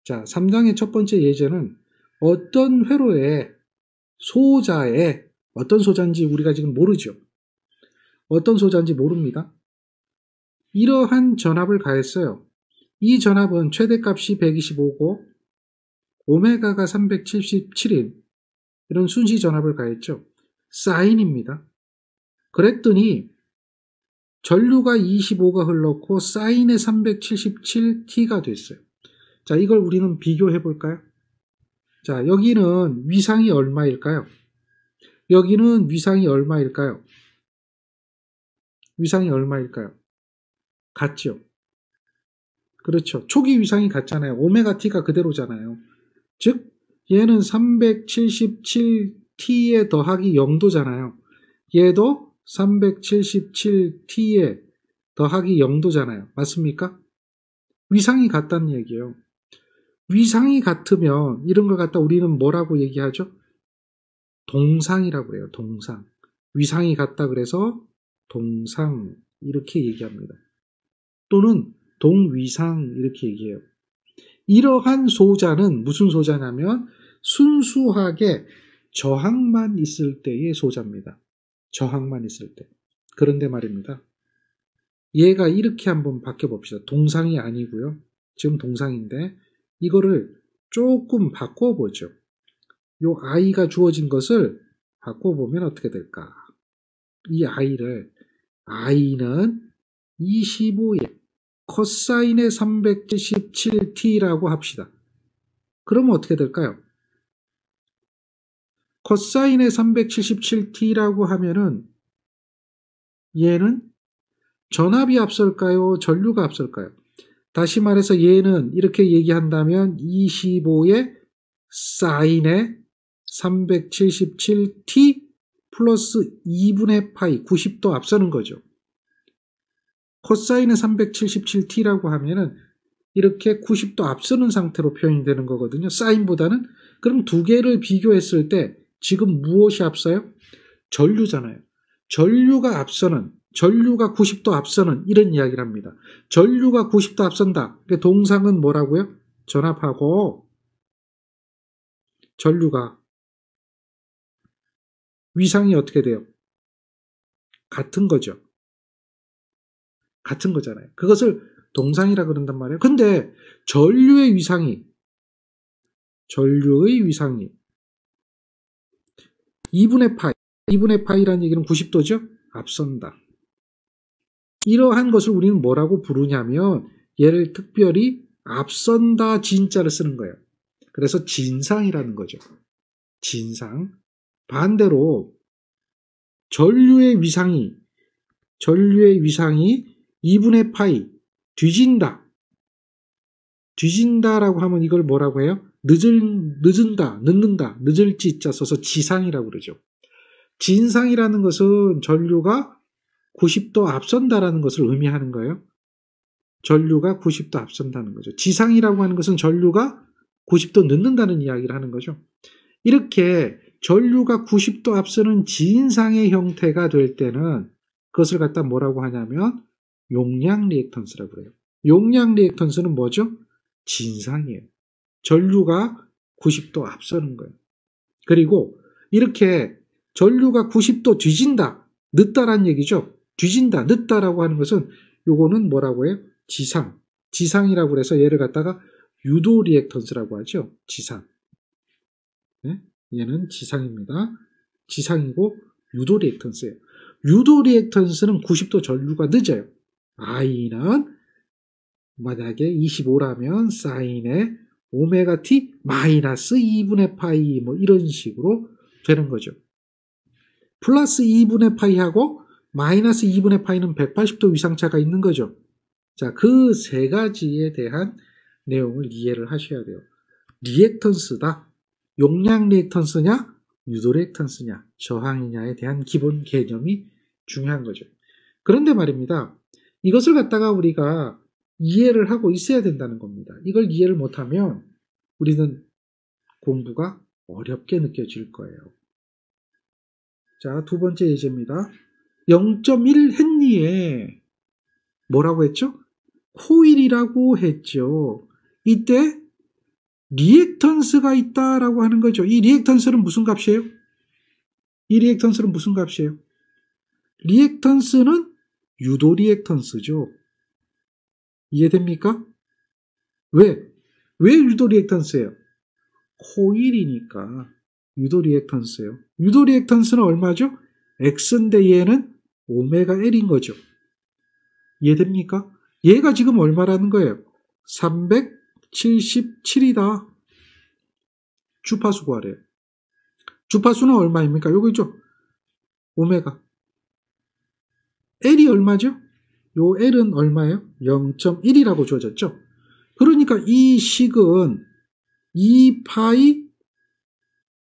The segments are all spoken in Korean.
자, 3장의 첫 번째 예제는 어떤 회로에 소자에 어떤 소자인지 우리가 지금 모르죠. 어떤 소자인지 모릅니다. 이러한 전압을 가했어요. 이 전압은 최대값이 125고 오메가가 377인 이런 순시 전압을 가했죠. 사인입니다. 그랬더니 전류가 25가 흘렀고 사인의 377T가 됐어요. 자, 이걸 우리는 비교해 볼까요? 자, 여기는 위상이 얼마일까요? 여기는 위상이 얼마일까요? 위상이 얼마일까요? 같죠? 그렇죠. 초기 위상이 같잖아요. 오메가 T가 그대로잖아요. 즉, 얘는 377T에 더하기 0도잖아요. 얘도 377T에 더하기 0도잖아요. 맞습니까? 위상이 같다는 얘기예요. 위상이 같으면 이런 걸 갖다 우리는 뭐라고 얘기하죠? 동상이라고 해요. 동상. 위상이 같다 그래서 동상 이렇게 얘기합니다. 또는 동위상 이렇게 얘기해요. 이러한 소자는 무슨 소자냐면 순수하게 저항만 있을 때의 소자입니다. 저항만 있을 때. 그런데 말입니다. 얘가 이렇게 한번 바꿔봅시다. 동상이 아니고요. 지금 동상인데 이거를 조금 바꿔보죠. 요 i가 주어진 것을 바꿔보면 어떻게 될까? 이 i는 25에 코사인의 377t라고 합시다. 그러면 어떻게 될까요? 코사인의 377t라고 하면은 얘는 전압이 앞설까요? 전류가 앞설까요? 다시 말해서 얘는 이렇게 얘기한다면 25의 사인의 377t 플러스 2분의 파이 90도 앞서는 거죠. 코사인의 377t라고 하면은 이렇게 90도 앞서는 상태로 표현이 되는 거거든요. 사인보다는. 그럼 두 개를 비교했을 때 지금 무엇이 앞서요? 전류잖아요. 전류가 90도 앞서는 이런 이야기를 합니다. 전류가 90도 앞선다. 동상은 뭐라고요? 전압하고 전류가 위상이 어떻게 돼요? 같은 거죠. 같은 거잖아요. 그것을 동상이라 그런단 말이에요. 근데 전류의 위상이 2분의 파이라는 얘기는 90도죠? 앞선다. 이러한 것을 우리는 뭐라고 부르냐면 얘를 특별히 앞선다 진자를 쓰는 거예요. 그래서 진상이라는 거죠. 진상. 반대로 전류의 위상이 2분의 파이 뒤진다라고 하면 이걸 뭐라고 해요? 늦는다, 늦을 지자 써서 지상이라고 그러죠. 진상이라는 것은 전류가 90도 앞선다라는 것을 의미하는 거예요. 전류가 90도 앞선다는 거죠. 지상이라고 하는 것은 전류가 90도 늦는다는 이야기를 하는 거죠. 이렇게 전류가 90도 앞서는 진상의 형태가 될 때는 그것을 갖다 뭐라고 하냐면 용량 리액턴스라고 그래요. 용량 리액턴스는 뭐죠? 진상이에요. 전류가 90도 앞서는 거예요. 그리고 이렇게 전류가 90도 뒤진다, 늦다라는 얘기죠. 뒤진다, 늦다라고 하는 것은 요거는 뭐라고 해요? 지상이라고 해서 얘를 갖다가 유도 리액턴스라고 하죠. 지상. 네? 얘는 지상입니다. 지상이고 유도 리액턴스예요. 유도 리액턴스는 90도 전류가 늦어요. i는 만약에 25라면 사인의 오메가 t 마이너스 2분의 파이 뭐 이런 식으로 되는 거죠. 플러스 2분의 파이하고 마이너스 2분의 파이는 180도 위상차가 있는 거죠. 자, 그 세 가지에 대한 내용을 이해를 하셔야 돼요. 리액턴스다. 용량 리액턴스냐, 유도 리액턴스냐, 저항이냐에 대한 기본 개념이 중요한 거죠. 그런데 말입니다. 이것을 갖다가 우리가 이해를 하고 있어야 된다는 겁니다. 이걸 이해를 못하면 우리는 공부가 어렵게 느껴질 거예요. 자, 두 번째 예제입니다. 0.1 헨리에 뭐라고 했죠? 코일이라고 했죠. 이때 리액턴스가 있다라고 하는 거죠. 이 리액턴스는 무슨 값이에요? 이 리액턴스는 무슨 값이에요? 리액턴스는 유도 리액턴스죠. 이해됩니까? 왜? 왜 유도 리액턴스예요? 코일이니까 유도 리액턴스예요. 유도 리액턴스는 얼마죠? X인데 얘는 오메가 L인 거죠. 이해됩니까? 얘가 지금 얼마라는 거예요? 377이다. 주파수 구하래요. 주파수는 얼마입니까? 요거죠. 오메가. L이 얼마죠? 요 L은 얼마예요? 0.1이라고 주어졌죠. 그러니까 이 식은 2파이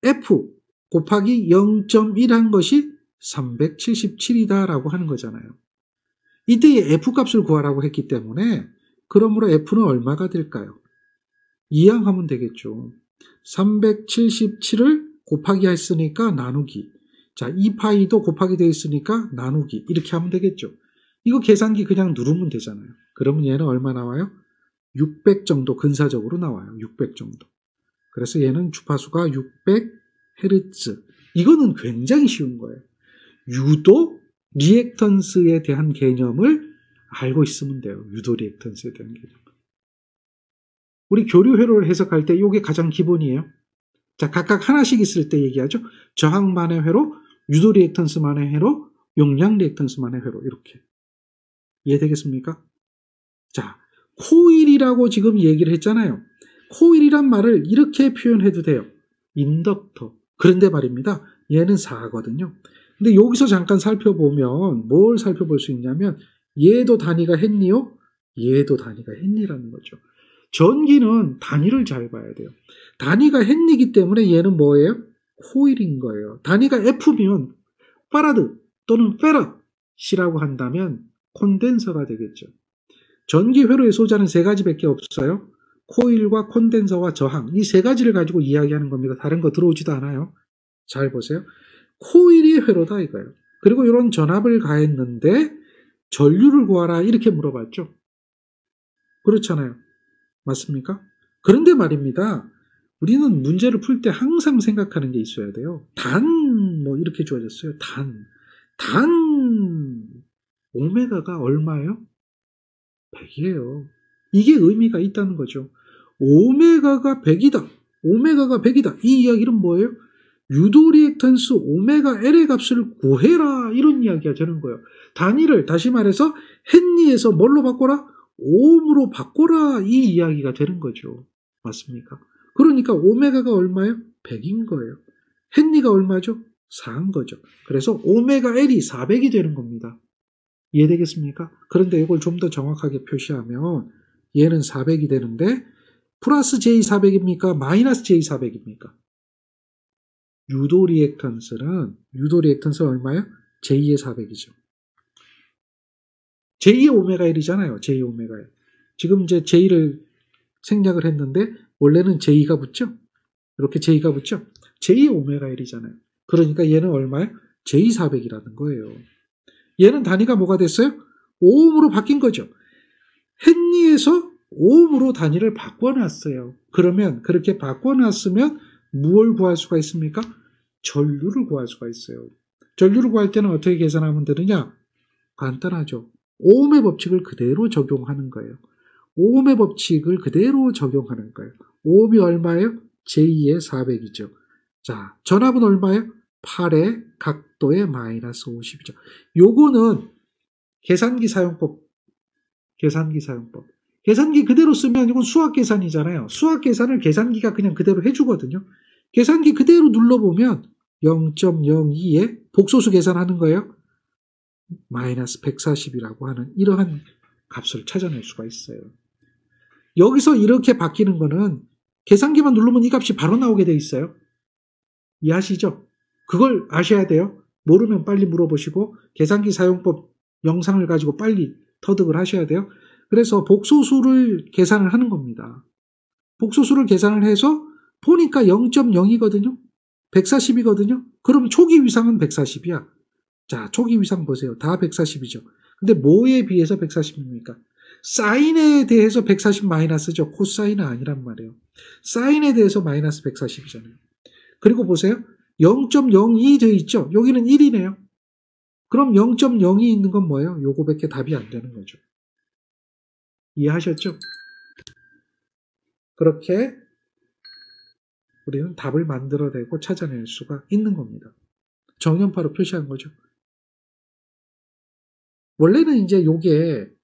F 곱하기 0.1한 것이 377이다라고 하는 거잖아요. 이때 F 값을 구하라고 했기 때문에 그러므로 F는 얼마가 될까요? 이항하면 되겠죠. 377을 곱하기 했으니까 나누기. 자, 2파이도 곱하기 되어 있으니까 나누기. 이렇게 하면 되겠죠. 이거 계산기 그냥 누르면 되잖아요. 그러면 얘는 얼마 나와요? 600 정도 근사적으로 나와요. 600 정도. 그래서 얘는 주파수가 600Hz. 이거는 굉장히 쉬운 거예요. 유도 리액턴스에 대한 개념을 알고 있으면 돼요. 유도 리액턴스에 대한 개념. 우리 교류회로를 해석할 때 이게 가장 기본이에요. 자, 각각 하나씩 있을 때 얘기하죠. 저항만의 회로, 유도 리액턴스만의 회로, 용량 리액턴스만의 회로 이렇게. 이해되겠습니까? 자, 코일이라고 지금 얘기를 했잖아요. 코일이란 말을 이렇게 표현해도 돼요. 인덕터. 그런데 말입니다. 얘는 4거든요. 근데 여기서 잠깐 살펴보면 뭘 살펴볼 수 있냐면 얘도 단위가 헨리요? 얘도 단위가 헨리라는 거죠. 전기는 단위를 잘 봐야 돼요. 단위가 헨리이기 때문에 얘는 뭐예요? 코일인 거예요. 단위가 F면 파라드 또는 페럿이라고 한다면 콘덴서가 되겠죠. 전기 회로의 소자는 3가지밖에 없어요. 코일과 콘덴서와 저항. 이 3가지를 가지고 이야기하는 겁니다. 다른 거 들어오지도 않아요. 잘 보세요. 코일이 회로다 이거예요. 그리고 이런 전압을 가했는데 전류를 구하라 이렇게 물어봤죠. 그렇잖아요. 맞습니까? 그런데 말입니다. 우리는 문제를 풀 때 항상 생각하는 게 있어야 돼요. 뭐 이렇게 주어졌어요. 오메가가 얼마예요? 100이에요. 이게 의미가 있다는 거죠. 오메가가 100이다. 오메가가 100이다. 이 이야기는 뭐예요? 유도 리액턴스 오메가 L의 값을 구해라. 이런 이야기가 되는 거예요. 단위를 다시 말해서 헨리에서 뭘로 바꿔라? 오음으로 바꿔라. 이 이야기가 되는 거죠. 맞습니까? 그러니까 오메가가 얼마예요? 100인 거예요. 헨리가 얼마죠? 4인 거죠. 그래서 오메가 L이 400이 되는 겁니다. 이해되겠습니까? 그런데 이걸 좀 더 정확하게 표시하면 얘는 400이 되는데 플러스 J400입니까? 마이너스 J400입니까? 유도 리액턴스는 얼마예요? J의 400이죠. J의 오메가 1이잖아요. J의 오메가 1. 지금 이제 J를 생략을 했는데 원래는 J가 붙죠? 이렇게 J가 붙죠? J의 오메가 1이잖아요. 그러니까 얘는 얼마예요? J400이라는 거예요. 얘는 단위가 뭐가 됐어요? 오음으로 바뀐 거죠. 헨리에서 오음으로 단위를 바꿔놨어요. 그러면 그렇게 바꿔놨으면 무엇을 구할 수가 있습니까? 전류를 구할 수가 있어요. 전류를 구할 때는 어떻게 계산하면 되느냐? 간단하죠. 오음의 법칙을 그대로 적용하는 거예요. 오음의 법칙을 그대로 적용하는 거예요. 오음이 얼마예요? J의 400이죠. 자, 전압은 얼마예요? 8의 각도의 마이너스 50이죠. 요거는 계산기 사용법. 계산기 그대로 쓰면 이건 수학 계산이잖아요. 수학 계산을 계산기가 그냥 그대로 해주거든요. 계산기 그대로 눌러보면 0.02에 복소수 계산하는 거예요. 마이너스 140이라고 하는 이러한 값을 찾아낼 수가 있어요. 여기서 이렇게 바뀌는 거는 계산기만 누르면 이 값이 바로 나오게 돼 있어요. 이해하시죠? 그걸 아셔야 돼요. 모르면 빨리 물어보시고 계산기 사용법 영상을 가지고 빨리 터득을 하셔야 돼요. 그래서 복소수를 계산을 하는 겁니다. 복소수를 계산을 해서 보니까 0.0이거든요. 140이거든요. 그럼 초기 위상은 140이야. 자, 초기 위상 보세요. 다 140이죠. 근데 뭐에 비해서 140입니까? 사인에 대해서 140 마이너스죠. 코사인은 아니란 말이에요. 사인에 대해서 마이너스 140이잖아요. 그리고 보세요. 0.02 돼 있죠. 여기는 1이네요. 그럼 0.02 있는 건 뭐예요? 요거밖에 답이 안 되는 거죠. 이해하셨죠? 그렇게 우리는 답을 만들어내고 찾아낼 수가 있는 겁니다. 정연파로 표시한 거죠. 원래는 이제 요게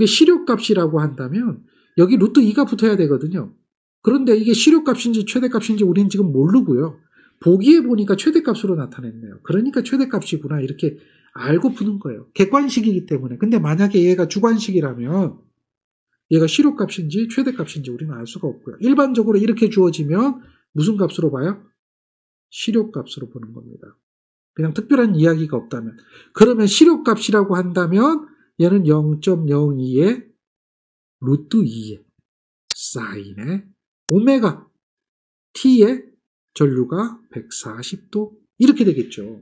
시료값이라고 한다면 여기 루트 2가 붙어야 되거든요. 그런데 이게 시료값인지 최대값인지 우리는 지금 모르고요. 보기에 보니까 최대값으로 나타냈네요. 그러니까 최대값이구나 이렇게 알고 푸는 거예요. 객관식이기 때문에. 근데 만약에 얘가 주관식이라면 얘가 시료값인지 최대값인지 우리는 알 수가 없고요. 일반적으로 이렇게 주어지면 무슨 값으로 봐요? 시료값으로 보는 겁니다. 그냥 특별한 이야기가 없다면. 그러면 시료값이라고 한다면 얘는 0.02에 루트 2에 사인에 오메가 t의 전류가 140도 이렇게 되겠죠.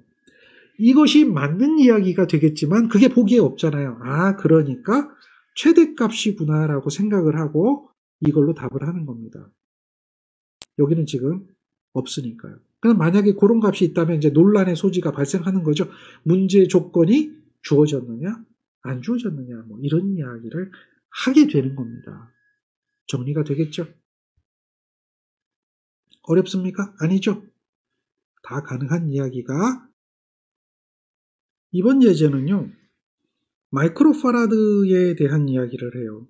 이것이 맞는 이야기가 되겠지만 그게 보기에 없잖아요. 아, 그러니까 최대값이구나라고 생각을 하고 이걸로 답을 하는 겁니다. 여기는 지금 없으니까요. 그럼 만약에 그런 값이 있다면 이제 논란의 소지가 발생하는 거죠. 문제 조건이 주어졌느냐, 안 주어졌느냐, 뭐 이런 이야기를 하게 되는 겁니다. 정리가 되겠죠? 어렵습니까? 아니죠? 다 가능한 이야기가 이번 예제는요. 마이크로파라드에 대한 이야기를 해요.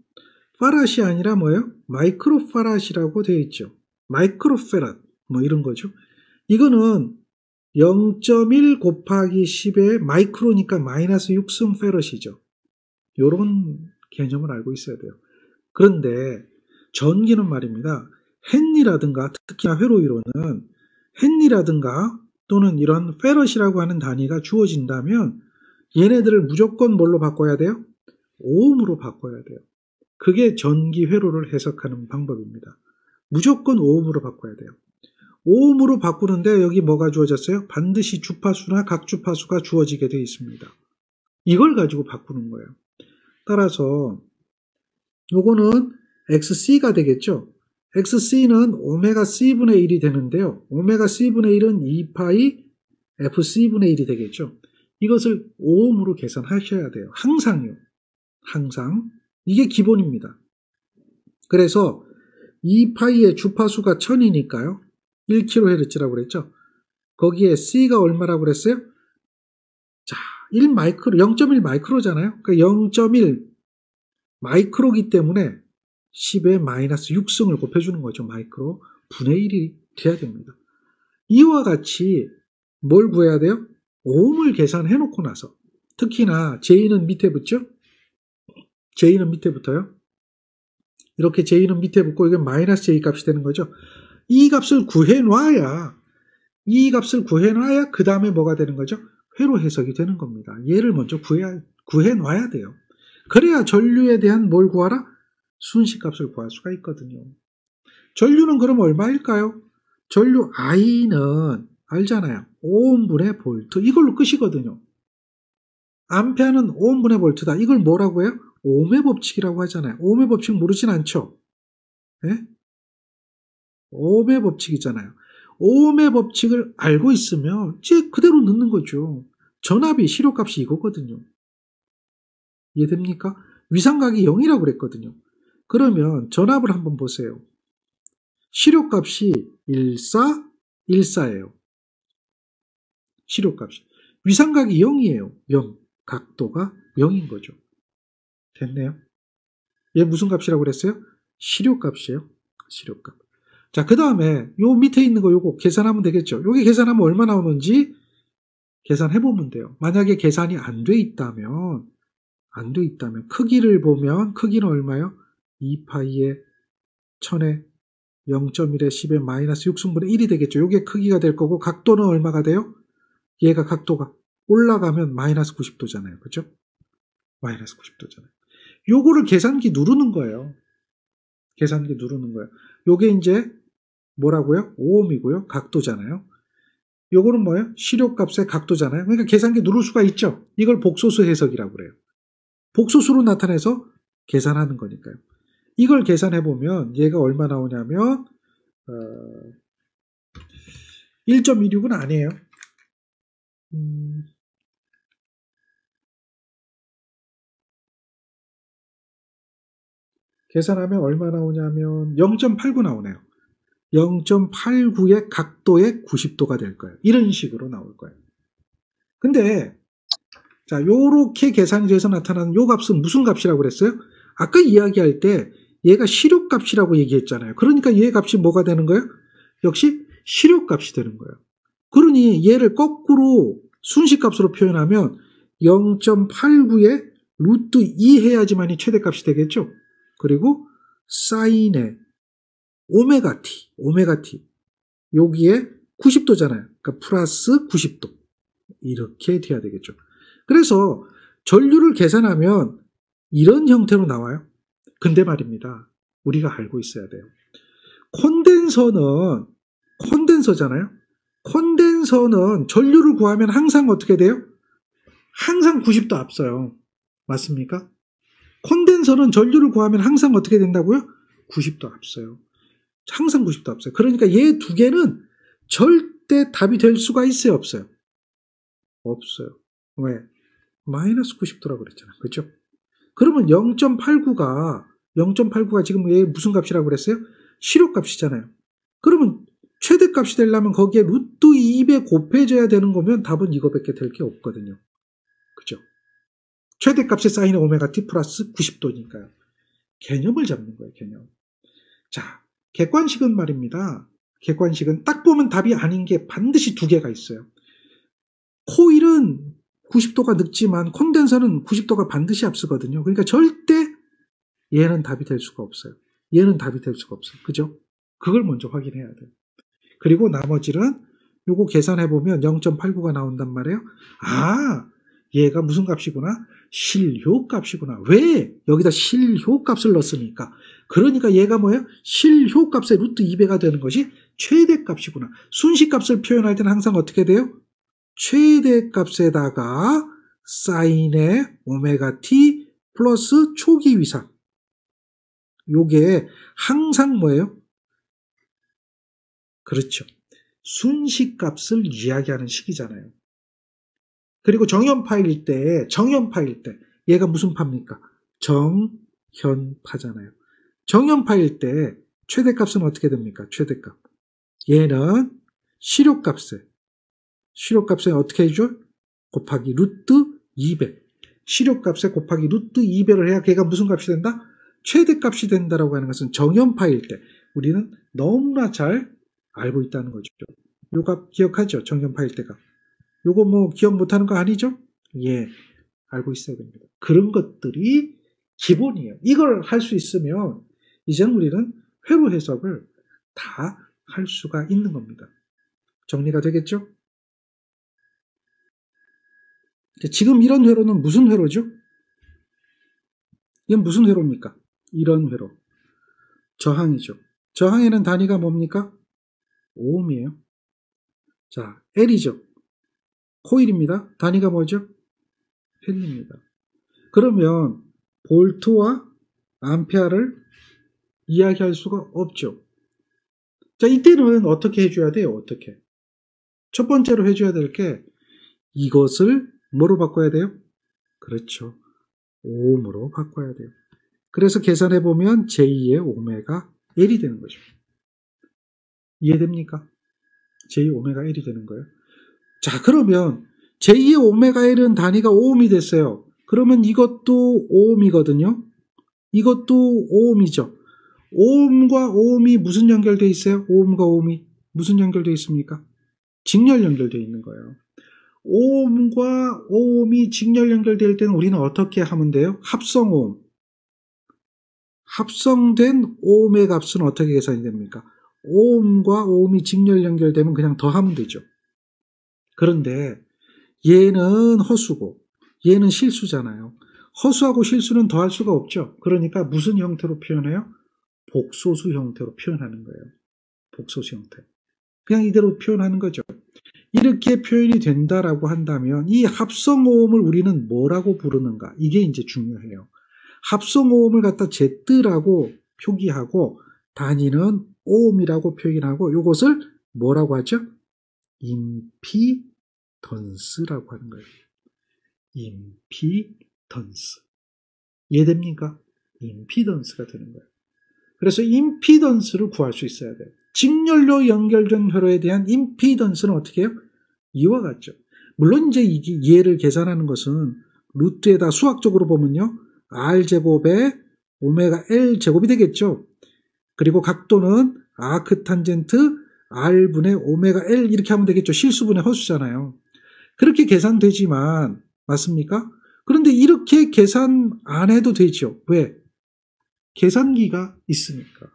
파라시 아니라 뭐예요? 마이크로파라시라고 되어 있죠. 마이크로페라드 뭐 이런 거죠. 이거는 0.1 곱하기 10의 마이크로니까 마이너스 6승 페럿이죠. 이런 개념을 알고 있어야 돼요. 그런데 전기는 말입니다. 헨리라든가 특히나 회로이론은 헨리라든가 또는 이런 페럿이라고 하는 단위가 주어진다면 얘네들을 무조건 뭘로 바꿔야 돼요? 오음으로 바꿔야 돼요. 그게 전기 회로를 해석하는 방법입니다. 무조건 오음으로 바꿔야 돼요. 오음으로 바꾸는데 여기 뭐가 주어졌어요? 반드시 주파수나 각주파수가 주어지게 되어 있습니다. 이걸 가지고 바꾸는 거예요. 따라서 요거는 XC가 되겠죠. XC는 오메가 C분의 1이 되는데요. 오메가 C분의 1은 2파이 FC분의 1이 되겠죠. 이것을 오음으로 계산하셔야 돼요. 항상요. 항상. 이게 기본입니다. 그래서 2파이의 주파수가 1000이니까요. 1kHz라고 그랬죠. 거기에 C가 얼마라고 그랬어요? 자, 0.1 마이크로잖아요. 그러니까 0.1 마이크로기 때문에 10의 마이너스 6승을 곱해주는 거죠. 마이크로. 분의 1이 돼야 됩니다. 이와 같이 뭘 구해야 돼요? 오음을 계산해 놓고 나서 특히나 J는 밑에 붙죠? J는 밑에 붙어요. 이렇게 J는 밑에 붙고 이게 마이너스 J 값이 되는 거죠. 이 값을 구해놔야 그 다음에 뭐가 되는 거죠? 회로 해석이 되는 겁니다. 얘를 먼저 구해놔야 돼요. 그래야 전류에 대한 뭘 구하라? 순식값을 구할 수가 있거든요. 전류는 그럼 얼마일까요? 전류 I는 알잖아요. 오음분의 볼트. 이걸로 끝이거든요. 암페어는 오음분의 볼트다. 이걸 뭐라고 해요? 오음의 법칙이라고 하잖아요. 오음의 법칙 모르진 않죠? 네? 오음의 법칙이잖아요. 오음의 법칙을 알고 있으면 이제 그대로 넣는 거죠. 전압이 시료값이 이거거든요. 이해됩니까? 위상각이 0이라고 그랬거든요. 그러면 전압을 한번 보세요. 시료값이 1414예요. 시료값이. 위상각이 0이에요. 0. 각도가 0인 거죠. 됐네요. 얘 무슨 값이라고 그랬어요? 시료값이에요. 시료값. 자, 그 다음에 요 밑에 있는 거 요거 계산하면 되겠죠. 요게 계산하면 얼마 나오는지 계산해보면 돼요. 만약에 계산이 안 돼 있다면 크기를 보면 크기는 얼마요? 2파이에 1000에 0.1에 10에 마이너스 6승분의 1이 되겠죠. 요게 크기가 될 거고 각도는 얼마가 돼요? 얘가 각도가 올라가면 마이너스 90도잖아요. 그죠? 마이너스 90도잖아요. 요거를 계산기 누르는 거예요. 계산기 누르는 거예요. 요게 이제 뭐라고요? 오음이고요. 각도잖아요. 요거는 뭐예요? 시료값의 각도잖아요. 그러니까 계산기 누를 수가 있죠. 이걸 복소수 해석이라고 그래요. 복소수로 나타내서 계산하는 거니까요. 이걸 계산해보면 얘가 얼마 나오냐면 1.26은 아니에요. 계산하면 얼마 나오냐면 0.89 나오네요. 0.89의 각도의 90도가 될 거예요. 이런 식으로 나올 거예요. 근데 자, 요렇게 계산이 돼서 나타나는 요 값은 무슨 값이라고 그랬어요? 아까 이야기할 때 얘가 시료값이라고 얘기했잖아요. 그러니까 얘 값이 뭐가 되는 거예요? 역시 시료값이 되는 거예요. 그러니 얘를 거꾸로 순식값으로 표현하면 0.89에 루트 2 해야지만이 최대값이 되겠죠. 그리고 사인의 오메가 t 여기에 90도잖아요. 그러니까 플러스 90도 이렇게 돼야 되겠죠. 그래서 전류를 계산하면 이런 형태로 나와요. 근데 말입니다. 우리가 알고 있어야 돼요. 콘덴서잖아요. 콘덴서는 전류를 구하면 항상 어떻게 돼요? 항상 90도 앞서요. 맞습니까? 콘덴서는 전류를 구하면 항상 어떻게 된다고요? 90도 앞서요. 항상 90도 앞서요. 그러니까 얘 두 개는 절대 답이 될 수가 있어요? 없어요? 없어요. 왜? 마이너스 90도라고 그랬잖아요. 그렇죠? 그러면 0.89가 지금 얘 무슨 값이라고 그랬어요? 시료값이잖아요. 그러면 최대값이 되려면 거기에 루트 2배 곱해줘야 되는 거면 답은 이거밖에 될 게 없거든요. 그죠? 최대값의 사인의 오메가 t 플러스 90도니까요. 개념을 잡는 거예요, 개념. 자, 객관식은 말입니다. 객관식은 딱 보면 답이 아닌 게 반드시 두 개가 있어요. 코일은 90도가 늦지만 콘덴서는 90도가 반드시 앞서거든요. 그러니까 절대 얘는 답이 될 수가 없어요. 얘는 답이 될 수가 없어요. 그죠? 그걸 먼저 확인해야 돼요. 그리고 나머지는 요거 계산해보면 0.89가 나온단 말이에요. 아, 얘가 무슨 값이구나? 실효값이구나. 왜 여기다 실효값을 넣었습니까? 그러니까 얘가 뭐예요? 실효값의 루트 2배가 되는 것이 최대값이구나. 순식값을 표현할 때는 항상 어떻게 돼요? 최대값에다가 사인의 오메가 t 플러스 초기 위상. 요게 항상 뭐예요? 그렇죠. 순식값을 이야기하는 식이잖아요. 그리고 정연파일 때 얘가 무슨 파입니까? 정현파잖아요. 정연파일 때 최대값은 어떻게 됩니까? 최대값. 얘는 시료값에 어떻게 해줘? 곱하기 루트 2배. 시료값에 곱하기 루트 2배를 해야 걔가 무슨 값이 된다? 최대값이 된다라고 하는 것은 정연파일 때 우리는 너무나 잘 알고 있다는 거죠. 요 값 기억하죠? 정연파일 때가. 요거 뭐 기억 못하는 거 아니죠? 예, 알고 있어야 됩니다. 그런 것들이 기본이에요. 이걸 할 수 있으면 이제는 우리는 회로 해석을 다 할 수가 있는 겁니다. 정리가 되겠죠? 지금 이런 회로는 무슨 회로죠? 이건 무슨 회로입니까? 이런 회로. 저항이죠. 저항에는 단위가 뭡니까? 오음이에요. 자, L이죠. 코일입니다. 단위가 뭐죠? 헨리입니다. 그러면 볼트와 암페어를 이야기할 수가 없죠. 자, 이때는 어떻게 해줘야 돼요? 어떻게? 첫 번째로 해줘야 될 게 이것을 뭐로 바꿔야 돼요? 그렇죠. 오음으로 바꿔야 돼요. 그래서 계산해보면 j2의 오메가 L이 되는 거죠. 이해됩니까? j 오메가 L이 되는 거예요. 자, 그러면 j2의 오메가 L은 단위가 오음이 됐어요. 그러면 이것도 오음이거든요. 이것도 오음이죠. 오음과 오음이 무슨 연결되어 있어요? 오음과 오음이 무슨 연결되어 있습니까? 직렬 연결되어 있는 거예요. 오음과 오음이 직렬 연결될 때는 우리는 어떻게 하면 돼요? 합성오음. 합성된 오음의 값은 어떻게 계산이 됩니까? 오음과 오음이 직렬 연결되면 그냥 더하면 되죠. 그런데 얘는 허수고 얘는 실수잖아요. 허수하고 실수는 더할 수가 없죠. 그러니까 무슨 형태로 표현해요? 복소수 형태로 표현하는 거예요. 복소수 형태. 그냥 이대로 표현하는 거죠. 이렇게 표현이 된다라고 한다면 이 합성오음을 우리는 뭐라고 부르는가? 이게 이제 중요해요. 합성오음을 갖다 Z라고 표기하고 단위는 오음이라고 표현하고 이것을 뭐라고 하죠? 임피던스라고 하는 거예요. 임피던스. 이해됩니까? 임피던스가 되는 거예요. 그래서 임피던스를 구할 수 있어야 돼요. 직렬로 연결된 회로에 대한 임피던스는 어떻게 해요? 이와 같죠. 물론 이제 얘를 계산하는 것은 루트에다 수학적으로 보면요. R제곱에 오메가 L 제곱이 되겠죠. 그리고 각도는 아크탄젠트 R분의 오메가 L 이렇게 하면 되겠죠. 실수분의 허수잖아요. 그렇게 계산되지만 맞습니까? 그런데 이렇게 계산 안 해도 되죠. 왜? 계산기가 있으니까.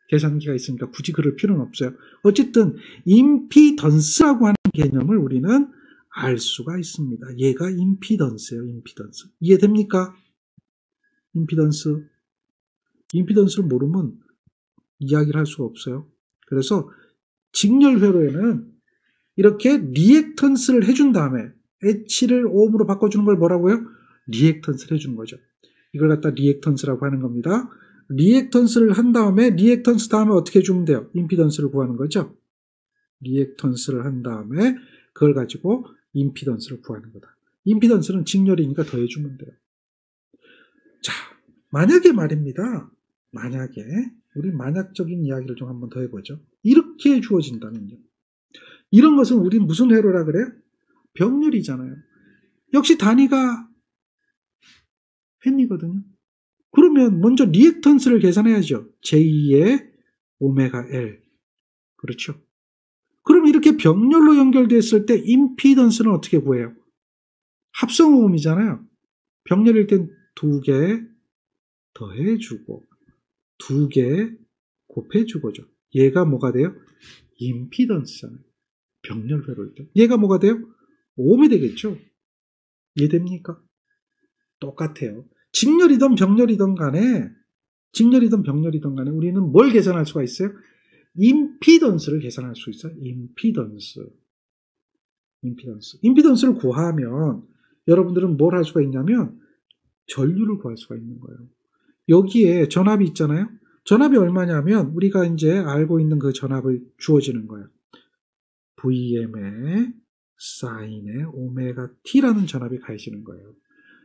계산기가 있으니까 굳이 그럴 필요는 없어요. 어쨌든 임피던스라고 하는 개념을 우리는 알 수가 있습니다. 얘가 임피던스예요. 임피던스. 이해됩니까? 임피던스. 임피던스를 모르면 이야기를 할 수가 없어요. 그래서 직렬회로에는 이렇게 리액턴스를 해준 다음에 H를 O음으로 바꿔주는 걸 뭐라고요? 리액턴스를 해주는 거죠. 이걸 갖다 리액턴스라고 하는 겁니다. 리액턴스를 한 다음에 리액턴스 다음에 어떻게 해주면 돼요? 임피던스를 구하는 거죠. 리액턴스를 한 다음에 그걸 가지고 임피던스를 구하는 거다. 임피던스는 직렬이니까 더해주면 돼요. 자, 만약에 말입니다. 만약에 우리 만약적인 이야기를 좀 한번 더 해보죠. 이렇게 주어진다면요. 이런 것은 우리 무슨 회로라 그래요? 병렬이잖아요. 역시 단위가 펜이거든요. 그러면 먼저 리액턴스를 계산해야죠. J의 오메가 L. 그렇죠. 그럼 이렇게 병렬로 연결됐을 때 임피던스는 어떻게 구해요? 합성오음이잖아요. 병렬일 땐 2개 더해주고 2개 곱해주고죠. 얘가 뭐가 돼요? 임피던스잖아요. 병렬회로일 때. 얘가 뭐가 돼요? 오음이 되겠죠. 이해됩니까? 똑같아요. 직렬이든 병렬이든 간에 우리는 뭘 계산할 수가 있어요? 임피던스를 계산할 수 있어요. 임피던스를 구하면 여러분들은 뭘 할 수가 있냐면 전류를 구할 수가 있는 거예요. 여기에 전압이 있잖아요. 전압이 얼마냐면 우리가 이제 알고 있는 그 전압을 주어지는 거예요. Vm의 사인의 오메가 t라는 전압이 가해지는 거예요.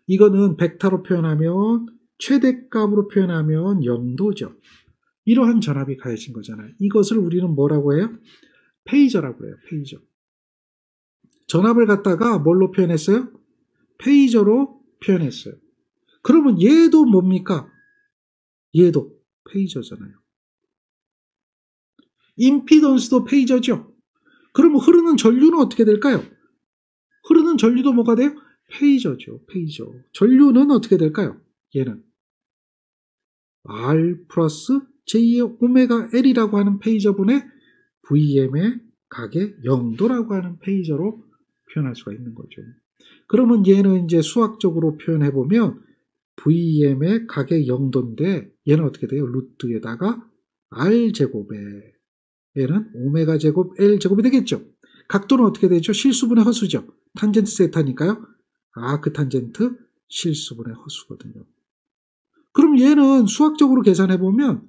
이거는 벡터로 표현하면 최대값으로 표현하면 0도죠. 이러한 전압이 가해진 거잖아요. 이것을 우리는 뭐라고 해요? 페이저라고 해요. 페이저. 전압을 갖다가 뭘로 표현했어요? 페이저로 표현했어요. 그러면 얘도 뭡니까? 얘도 페이저잖아요. 임피던스도 페이저죠. 그러면 흐르는 전류는 어떻게 될까요? 흐르는 전류도 뭐가 돼요? 페이저죠. 페이저. 전류는 어떻게 될까요? 얘는 R 플러스 J의 오메가 L이라고 하는 페이저분의 Vm의 각의 0도라고 하는 페이저로 표현할 수가 있는 거죠. 그러면 얘는 이제 수학적으로 표현해보면 Vm의 각의 0도인데 얘는 어떻게 돼요? 루트에다가 R제곱에 얘는 오메가 제곱 L제곱이 되겠죠. 각도는 어떻게 되죠? 실수분의 허수죠. 탄젠트 세타니까요. 아크탄젠트 실수분의 허수거든요. 그럼 얘는 수학적으로 계산해보면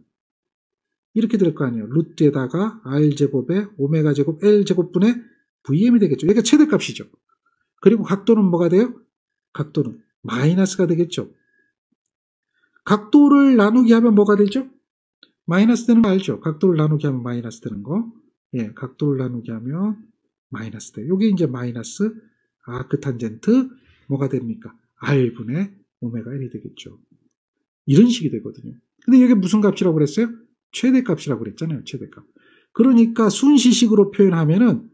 이렇게 될 거 아니에요. 루트에다가 R제곱에 오메가 제곱 L제곱분의 Vm이 되겠죠. 얘가 최대값이죠. 그리고 각도는 뭐가 돼요? 각도는 마이너스가 되겠죠. 각도를 나누기 하면 뭐가 되죠? 마이너스 되는 거 알죠? 각도를 나누기 하면 마이너스 되는 거. 예, 각도를 나누기 하면 마이너스 돼요. 요게 이제 마이너스 아크탄젠트 뭐가 됩니까? R분의 오메가 L이 되겠죠. 이런 식이 되거든요. 근데 이게 무슨 값이라고 그랬어요? 최대값이라고 그랬잖아요. 최대값. 그러니까 순시식으로 표현하면은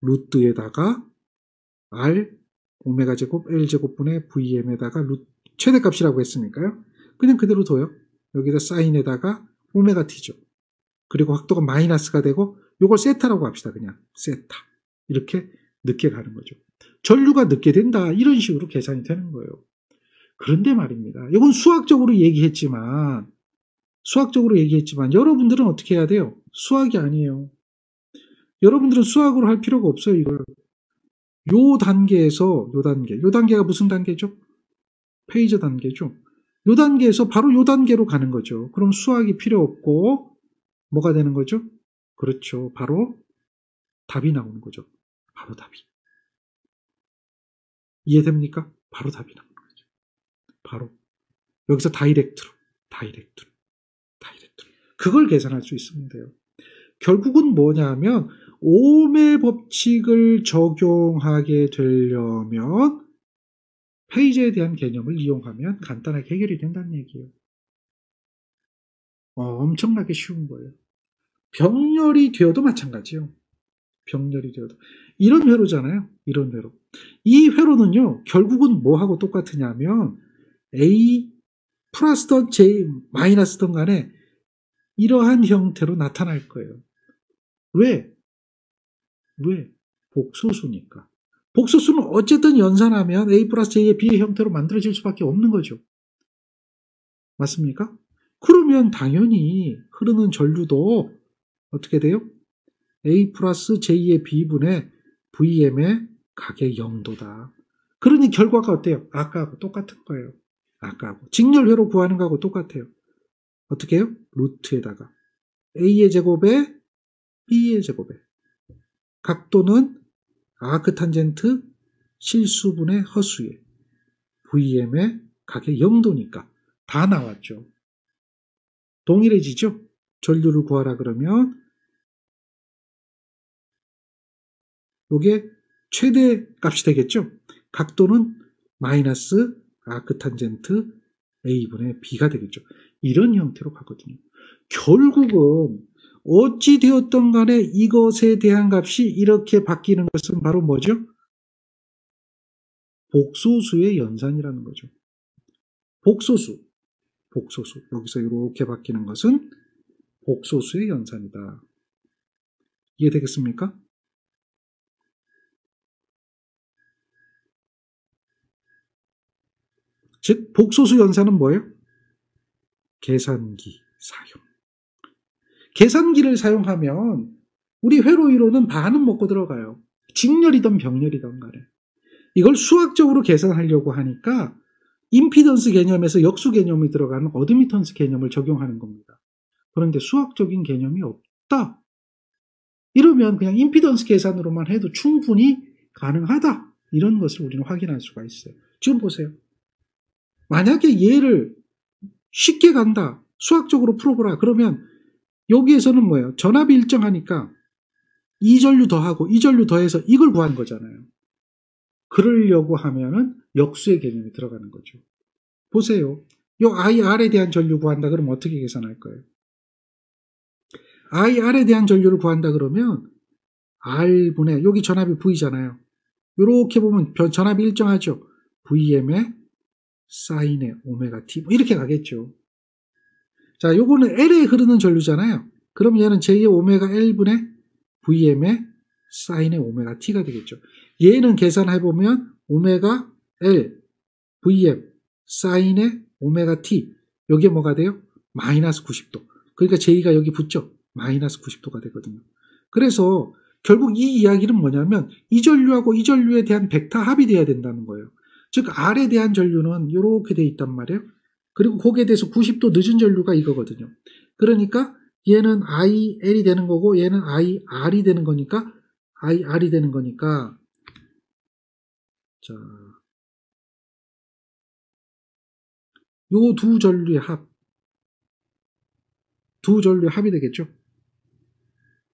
루트에다가 R 오메가 제곱 L제곱분의 Vm에다가 최대값이라고 했으니까요. 그냥 그대로 둬요. 여기다 사인에다가 오메가 t죠. 그리고 각도가 마이너스가 되고 요걸 세타라고 합시다. 그냥 세타. 이렇게 늦게 가는 거죠. 전류가 늦게 된다. 이런 식으로 계산이 되는 거예요. 그런데 말입니다. 이건 수학적으로 얘기했지만 여러분들은 어떻게 해야 돼요? 수학이 아니에요. 여러분들은 수학으로 할 필요가 없어요. 이걸. 요 단계에서 요 단계가 무슨 단계죠? 페이저 단계죠. 요 단계에서 바로 요 단계로 가는 거죠. 그럼 수학이 필요 없고 뭐가 되는 거죠? 그렇죠. 바로 답이 나오는 거죠. 바로 답이. 이해됩니까? 바로 답이 나오는 거죠. 바로. 여기서 다이렉트로. 그걸 계산할 수 있으면 돼요. 결국은 뭐냐면 오음의 법칙을 적용하게 되려면 페이지에 대한 개념을 이용하면 간단하게 해결이 된다는 얘기예요. 엄청나게 쉬운 거예요. 병렬이 되어도 마찬가지요. 병렬이 되어도. 이런 회로잖아요. 이런 회로. 이 회로는요. 결국은 뭐하고 똑같으냐면 A 플러스던 J 마이너스던 간에 이러한 형태로 나타날 거예요. 왜? 복소수니까. 복소수는 어쨌든 연산하면 A 플러스 J의 B의 형태로 만들어질 수밖에 없는 거죠. 맞습니까? 그러면 당연히 흐르는 전류도 어떻게 돼요? A 플러스 J의 B분의 Vm의 각의 0도다. 그러니 결과가 어때요? 아까하고 똑같은 거예요. 아까하고. 직렬회로 구하는 거하고 똑같아요. 어떻게 해요? 루트에다가 A의 제곱에 B의 제곱에 각도는 아크탄젠트 실수분의 허수에 Vm의 각의 0도니까 다 나왔죠. 동일해지죠? 전류를 구하라 그러면 요게 최대 값이 되겠죠? 각도는 마이너스 아크탄젠트 A분의 B가 되겠죠. 이런 형태로 가거든요. 결국은 어찌 되었던 간에 이것에 대한 값이 이렇게 바뀌는 것은 바로 뭐죠? 복소수의 연산이라는 거죠. 복소수. 여기서 이렇게 바뀌는 것은 복소수의 연산이다. 이해되겠습니까? 즉 복소수 연산은 뭐예요? 계산기 사용. 계산기를 사용하면 우리 회로 이론은 반은 먹고 들어가요. 직렬이든 병렬이든 간에. 이걸 수학적으로 계산하려고 하니까 임피던스 개념에서 역수 개념이 들어가는 어드미턴스 개념을 적용하는 겁니다. 그런데 수학적인 개념이 없다. 이러면 그냥 임피던스 계산으로만 해도 충분히 가능하다. 이런 것을 우리는 확인할 수가 있어요. 지금 보세요. 만약에 얘를 쉽게 간다. 수학적으로 풀어보라. 그러면 여기에서는 뭐예요? 전압이 일정하니까 이 전류 더하고 이 전류 더해서 이걸 구하는 거잖아요. 그러려고 하면은 역수의 개념이 들어가는 거죠. 보세요. 요 IR에 대한 전류 구한다 그러면 어떻게 계산할 거예요? IR에 대한 전류를 구한다 그러면 R분의 여기 전압이 V잖아요. 이렇게 보면 전압이 일정하죠. Vm의 사인의 오메가 T 이렇게 가겠죠. 자, 요거는 L에 흐르는 전류잖아요. 그럼 얘는 J의 오메가 L분의 Vm의 사인의 오메가 T가 되겠죠. 얘는 계산해보면 오메가 L, Vm, 사인의 오메가 T 여기에 뭐가 돼요? 마이너스 90도. 그러니까 J가 여기 붙죠. 마이너스 90도가 되거든요. 그래서 결국 이 이야기는 뭐냐면 이 전류하고 이 전류에 대한 벡터 합이 돼야 된다는 거예요. 즉 R에 대한 전류는 이렇게 돼 있단 말이에요. 그리고 거기에 대해서 90도 늦은 전류가 이거거든요. 그러니까 얘는 IL이 되는 거고 얘는 IR이 되는 거니까 IR이 되는 거니까 자, 요 두 전류의 두 전류의 합이 되겠죠.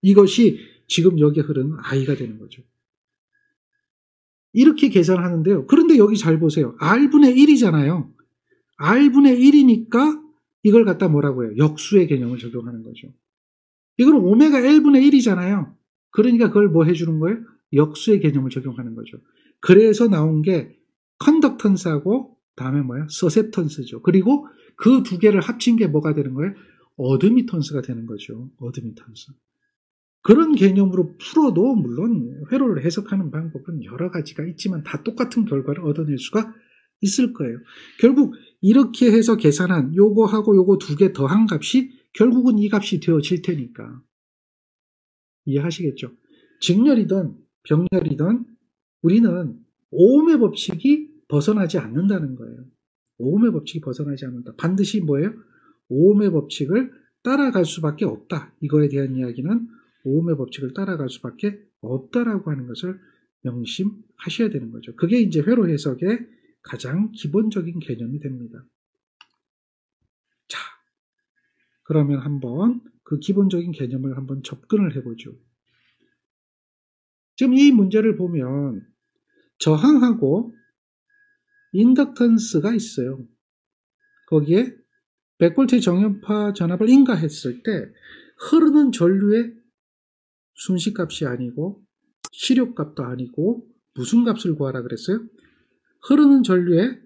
이것이 지금 여기에 흐르는 I가 되는 거죠. 이렇게 계산하는데요. 그런데 여기 잘 보세요. R분의 1이잖아요. R분의 1이니까 이걸 갖다 뭐라고 해요? 역수의 개념을 적용하는 거죠. 이거는 오메가 L분의 1이잖아요. 그러니까 그걸 뭐 해주는 거예요? 역수의 개념을 적용하는 거죠. 그래서 나온 게 컨덕턴스하고 다음에 뭐야? 서셉턴스죠. 그리고 그 두 개를 합친 게 뭐가 되는 거예요? 어드미턴스가 되는 거죠. 어드미턴스. 그런 개념으로 풀어도 물론 회로를 해석하는 방법은 여러 가지가 있지만 다 똑같은 결과를 얻어낼 수가 있을 거예요. 결국 이렇게 해서 계산한 요거하고 요거 두 개 더한 값이 결국은 이 값이 되어질 테니까. 이해하시겠죠? 직렬이든 병렬이든 우리는 오음의 법칙이 벗어나지 않는다는 거예요. 오음의 법칙이 벗어나지 않는다. 반드시 뭐예요? 오음의 법칙을 따라갈 수밖에 없다. 이거에 대한 이야기는 오음의 법칙을 따라갈 수밖에 없다라고 하는 것을 명심하셔야 되는 거죠. 그게 이제 회로 해석의 가장 기본적인 개념이 됩니다. 자, 그러면 한번 그 기본적인 개념을 한번 접근을 해보죠. 지금 이 문제를 보면 저항하고 인덕턴스가 있어요. 거기에 100V 정연파 전압을 인가했을 때 흐르는 전류의 순식값이 아니고 시력값도 아니고 무슨 값을 구하라 그랬어요? 흐르는 전류의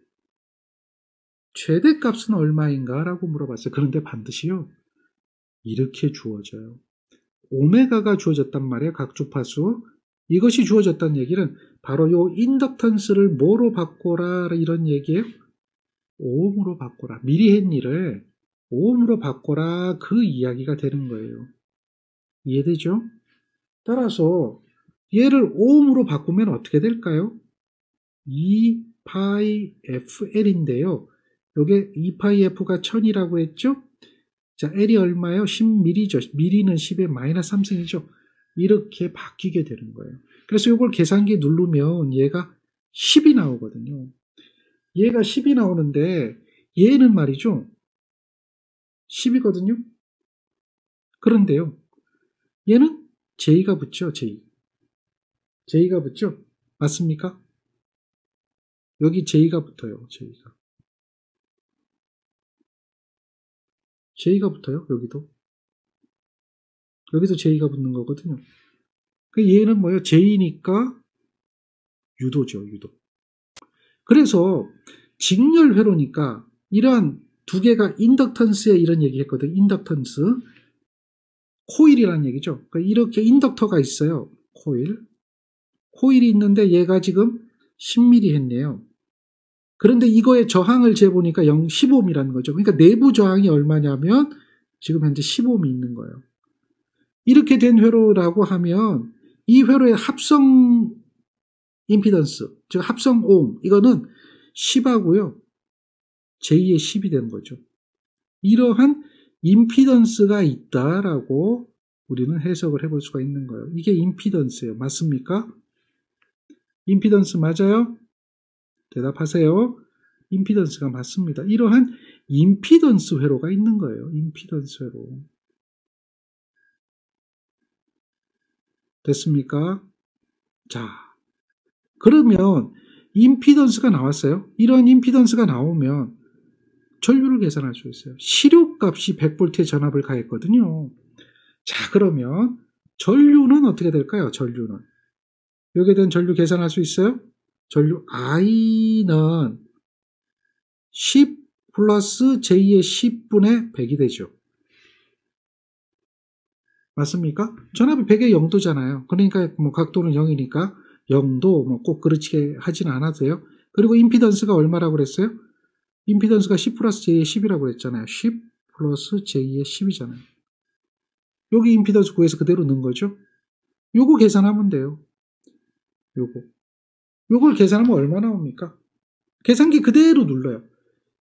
최대값은 얼마인가? 라고 물어봤어요. 그런데 반드시요. 이렇게 주어져요. 오메가가 주어졌단 말이에요. 각 주파수. 이것이 주어졌다는 얘기는 바로 요 인덕턴스를 뭐로 바꿔라 이런 얘기예요. 오음으로 바꿔라. 미리헨리를 오음으로 바꿔라 그 이야기가 되는 거예요. 이해되죠? 따라서 얘를 오음으로 바꾸면 어떻게 될까요? 2πfL인데요. 요게 2πf가 1000이라고 했죠? 자, L이 얼마예요? 10mm죠. mm는 10의 마이너스 3승이죠. 이렇게 바뀌게 되는 거예요. 그래서 이걸 계산기에 누르면 얘가 10이 나오거든요. 얘가 10이 나오는데 얘는 말이죠. 10이거든요. 그런데요. 얘는 J가 붙죠. J가 붙죠. 맞습니까? 여기 J가 붙어요. J가 붙어요. 여기도 J가 붙는 거거든요. 얘는 뭐예요? J니까 유도죠. 유도. 그래서 직렬회로니까 이러한 두 개가 인덕턴스에 이런 얘기 했거든요. 인덕턴스. 코일이라는 얘기죠. 그러니까 이렇게 인덕터가 있어요. 코일이 있는데 얘가 지금 10mm 했네요. 그런데 이거의 저항을 재보니까 15ohm이라는 거죠. 그러니까 내부 저항이 얼마냐면 지금 현재 15ohm이 있는 거예요. 이렇게 된 회로라고 하면 이 회로의 합성 임피던스, 즉 합성 오hm, 이거는 10하고요. J의 10이 되는 거죠. 이러한 임피던스가 있다라고 우리는 해석을 해볼 수가 있는 거예요. 이게 임피던스예요. 맞습니까? 임피던스 맞아요? 대답하세요. 임피던스가 맞습니다. 이러한 임피던스 회로가 있는 거예요. 임피던스 회로. 됐습니까? 자, 그러면 임피던스가 나왔어요. 이런 임피던스가 나오면 전류를 계산할 수 있어요. 시력값이 100V의 전압을 가했거든요. 자, 그러면 전류는 어떻게 될까요? 전류는 여기에 대한 전류 계산할 수 있어요? 전류 I는 10 플러스 J의 10분의 100이 되죠. 맞습니까? 전압이 100에 0도잖아요. 그러니까 뭐 각도는 0이니까 0도 뭐 꼭 그렇게 하진 않아도 돼요. 그리고 임피던스가 얼마라고 그랬어요? 임피던스가 10 플러스 J의 10이라고 그랬잖아요. 10 플러스 J의 10이잖아요. 여기 임피던스 구해서 그대로 넣은 거죠. 요거 계산하면 돼요. 요걸 계산하면 얼마 나옵니까? 계산기 그대로 눌러요.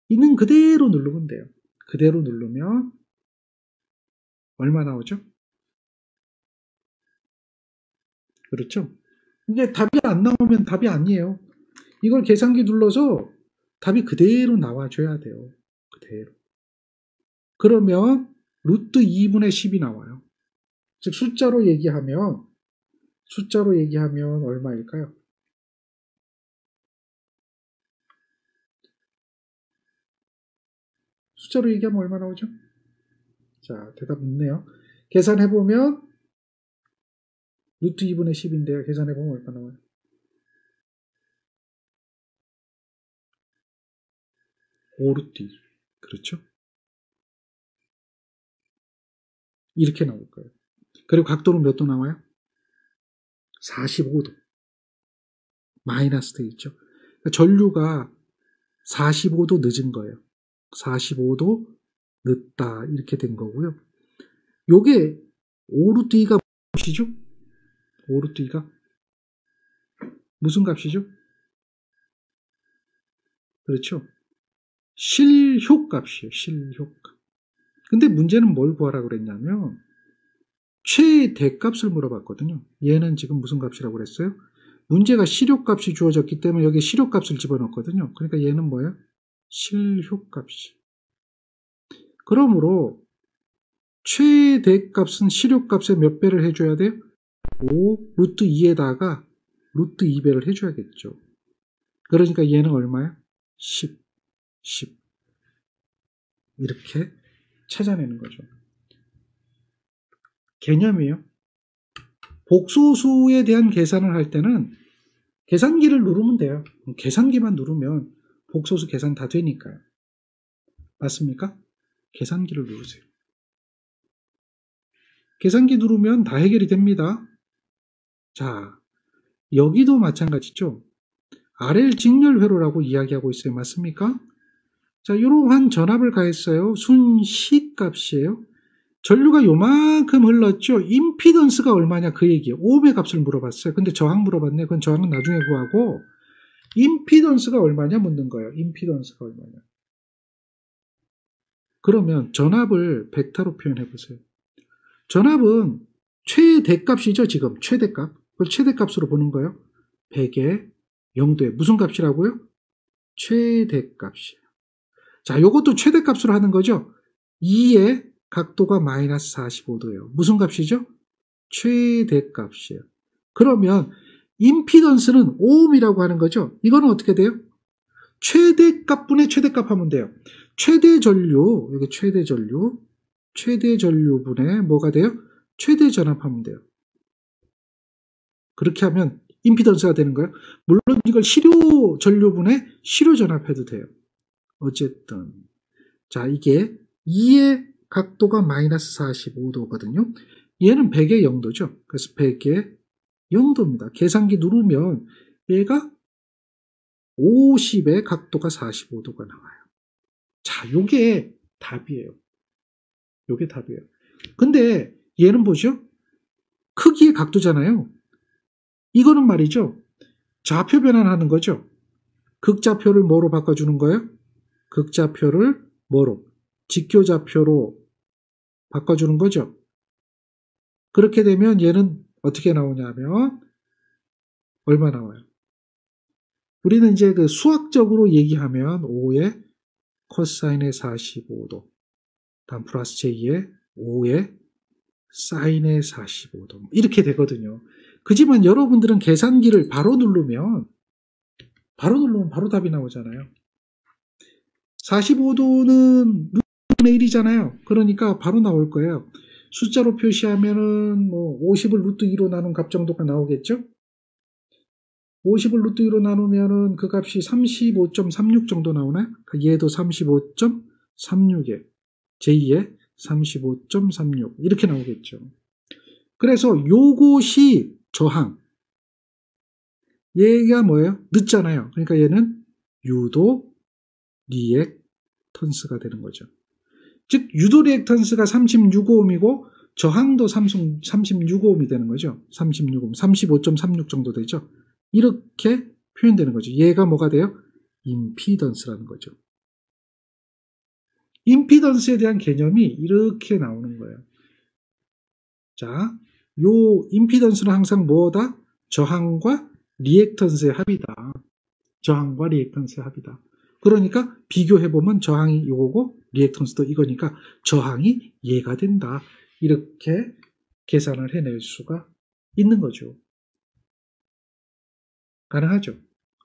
있는 그대로 누르면 돼요. 그대로 누르면 얼마 나오죠? 그렇죠? 이게 답이 안 나오면 답이 아니에요. 이걸 계산기 눌러서 답이 그대로 나와줘야 돼요. 그대로. 그러면 루트 2분의 10이 나와요. 즉 숫자로 얘기하면 얼마일까요? 숫자로 얘기하면 얼마 나오죠? 자, 대답 없네요. 계산해보면 루트 2분의 10인데요. 계산해보면 얼마 나와요? 5루트 2. 그렇죠? 이렇게 나올 거예요. 그리고 각도는 몇 도 나와요? 45도. 마이너스 돼 있죠. 그러니까 전류가 45도 늦은 거예요. 45도 늦다. 이렇게 된 거고요. 요게 5루트 2가 무엇이죠? 5루트 2가 무슨 값이죠? 그렇죠. 실효값이에요. 실효값. 근데 문제는 뭘 구하라고 그랬냐면 최대값을 물어봤거든요. 얘는 지금 무슨 값이라고 그랬어요? 문제가 실효값이 주어졌기 때문에 여기에 실효값을 집어넣었거든요. 그러니까 얘는 뭐예요? 실효값이. 그러므로 최대값은 실효값의 몇 배를 해줘야 돼요? 5 루트 2에다가 루트 2배를 해줘야겠죠. 그러니까 얘는 얼마야? 10. 이렇게 찾아내는 거죠. 개념이에요. 복소수에 대한 계산을 할 때는 계산기를 누르면 돼요. 계산기만 누르면 복소수 계산 다 되니까요. 맞습니까? 계산기를 누르세요. 계산기 누르면 다 해결이 됩니다. 자, 여기도 마찬가지죠. RL 직렬회로라고 이야기하고 있어요. 맞습니까? 자, 이러한 전압을 가했어요. 순시값이에요. 전류가 요만큼 흘렀죠. 임피던스가 얼마냐 그 얘기예요. 오음의 값을 물어봤어요. 근데 저항 물어봤네. 그건 저항은 나중에 구하고 임피던스가 얼마냐 묻는 거예요. 임피던스가 얼마냐. 그러면 전압을 벡터로 표현해 보세요. 전압은 최대값이죠. 지금 최대값. 그걸 최대값으로 보는 거예요. 100에 0도에 무슨 값이라고요? 최대값이에요. 자, 요것도 최대값으로 하는 거죠. 2의 각도가 마이너스 45도예요. 무슨 값이죠? 최대값이에요. 그러면 임피던스는 오음이라고 하는 거죠. 이거는 어떻게 돼요? 최대값분의 최대값 하면 돼요. 최대 전류, 여기 최대 전류분의 뭐가 돼요? 최대 전압하면 돼요. 그렇게 하면 임피던스가 되는 거예요. 물론 이걸 실효 전류분의 실효 전압해도 돼요. 어쨌든 자, 이게 2의 각도가 마이너스 45도거든요. 얘는 100에 0도죠. 그래서 100에 0도입니다. 계산기 누르면 얘가 50의 각도가 45도가 나와요. 자, 요게 답이에요. 요게 답이에요. 근데 얘는 보죠? 크기의 각도잖아요. 이거는 말이죠. 좌표 변환하는 거죠. 극좌표를 뭐로 바꿔주는 거예요? 극좌표를 뭐로? 직교좌표로 바꿔주는 거죠. 그렇게 되면 얘는 어떻게 나오냐면 얼마 나와요? 우리는 이제 그 수학적으로 얘기하면 5의 코사인의 45도, 다음 플러스 j2의 5의 사인의 45도 이렇게 되거든요. 그지만 여러분들은 계산기를 바로 누르면 바로 답이 나오잖아요. 45도는 6분의 1이잖아요. 그러니까 바로 나올 거예요. 숫자로 표시하면은 뭐 50을 루트 2로 나눈 값 정도가 나오겠죠? 50을 루트 2로 나누면은 그 값이 35.36 정도 나오나요? 얘도 35.36에 j2에 35.36 이렇게 나오겠죠. 그래서 요것이 저항. 얘가 뭐예요? 늦잖아요. 그러니까 얘는 유도 리액턴스가 되는 거죠. 즉 유도 리액턴스가 36ohm이고 저항도 36ohm이 되는 거죠. 36ohm, 35.36 정도 되죠. 이렇게 표현되는 거죠. 얘가 뭐가 돼요? 임피던스라는 거죠. 임피던스에 대한 개념이 이렇게 나오는 거예요. 자, 요 임피던스는 항상 뭐다? 저항과 리액턴스의 합이다. 저항과 리액턴스의 합이다. 그러니까 비교해보면 저항이 요거고 리액턴스도 이거니까 저항이 얘가 된다. 이렇게 계산을 해낼 수가 있는 거죠. 가능하죠?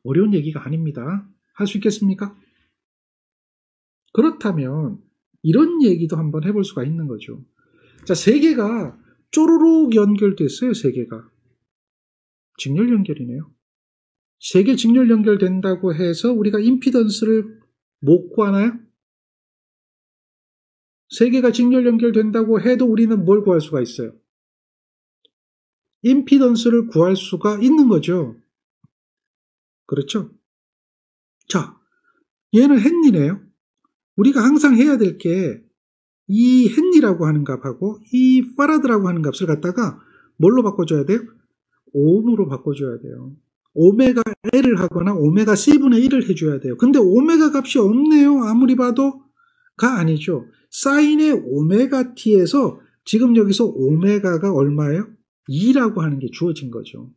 어려운 얘기가 아닙니다. 할 수 있겠습니까? 그렇다면 이런 얘기도 한번 해볼 수가 있는 거죠. 자, 세 개가 쪼르륵 연결됐어요. 세 개가. 직렬 연결이네요. 세 개 직렬 연결된다고 해서 우리가 임피던스를 못 구하나요? 세 개가 직렬 연결된다고 해도 우리는 뭘 구할 수가 있어요? 임피던스를 구할 수가 있는 거죠. 그렇죠? 자, 얘는 헨리네요. 우리가 항상 해야 될 게 이 헨리라고 하는 값하고 이 파라드라고 하는 값을 갖다가 뭘로 바꿔줘야 돼요? 오음으로 바꿔줘야 돼요. 오메가 L을 하거나 오메가 C분의 1을 해줘야 돼요. 근데 오메가 값이 없네요. 아무리 봐도. 가 아니죠. 사인의 오메가 t에서 지금 여기서 오메가가 얼마예요? 2라고 하는 게 주어진 거죠.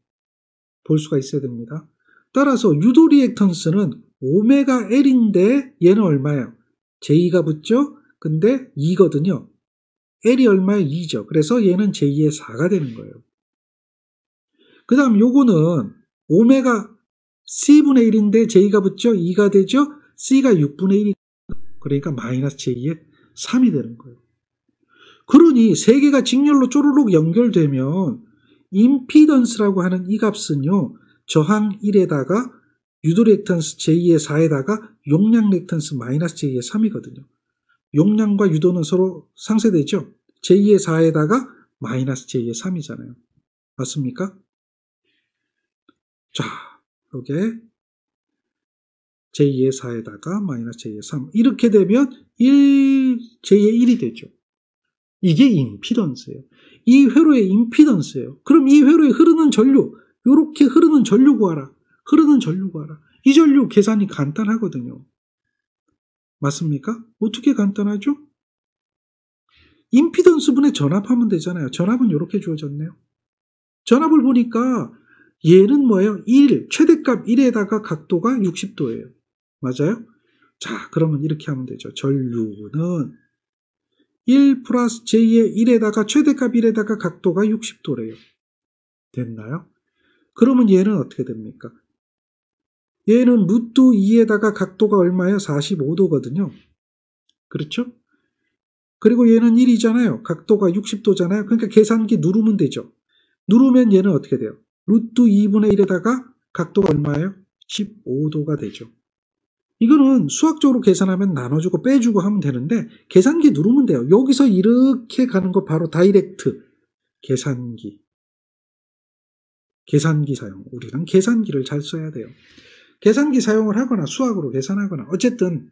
볼 수가 있어야 됩니다. 따라서 유도 리액턴스는 오메가 L인데 얘는 얼마예요? J가 붙죠? 근데 2거든요. L이 얼마예요? 2죠. 그래서 얘는 J의 4가 되는 거예요. 그 다음 요거는 오메가 C분의 1인데 J가 붙죠? 2가 되죠? C가 6분의 1이 그러니까 마이너스 J의 3이 되는 거예요. 그러니 세 개가 직렬로 쪼르륵 연결되면 임피던스라고 하는 이 값은요. 저항 1에다가 유도 리액턴스 J의 4에다가 용량 리액턴스 마이너스 J의 3이거든요. 용량과 유도는 서로 상쇄되죠. J의 4에다가 마이너스 J의 3이잖아요. 맞습니까? 자, 이게 J의 4에다가 마이너스 J의 3 이렇게 되면 J의 1이 되죠. 이게 임피던스예요. 이 회로의 임피던스예요. 그럼 이 회로에 흐르는 전류, 이렇게 흐르는 전류 구하라. 흐르는 전류 구하라. 이 전류 계산이 간단하거든요. 맞습니까? 어떻게 간단하죠? 임피던스분에 전압하면 되잖아요. 전압은 이렇게 주어졌네요. 전압을 보니까 얘는 뭐예요? 1, 최대값 1에다가 각도가 60도예요. 맞아요? 자, 그러면 이렇게 하면 되죠. 전류는 1 플러스 J의 1에다가 최대값 1에다가 각도가 60도래요. 됐나요? 그러면 얘는 어떻게 됩니까? 얘는 루트 2에다가 각도가 얼마예요? 45도거든요. 그렇죠? 그리고 얘는 1이잖아요. 각도가 60도잖아요. 그러니까 계산기 누르면 되죠. 누르면 얘는 어떻게 돼요? 루트 2분의 1에다가 각도가 얼마예요? 15도가 되죠. 이거는 수학적으로 계산하면 나눠주고 빼주고 하면 되는데 계산기 누르면 돼요. 여기서 이렇게 가는 거 바로 다이렉트 계산기. 계산기 사용. 우리는 계산기를 잘 써야 돼요. 계산기 사용을 하거나 수학으로 계산하거나 어쨌든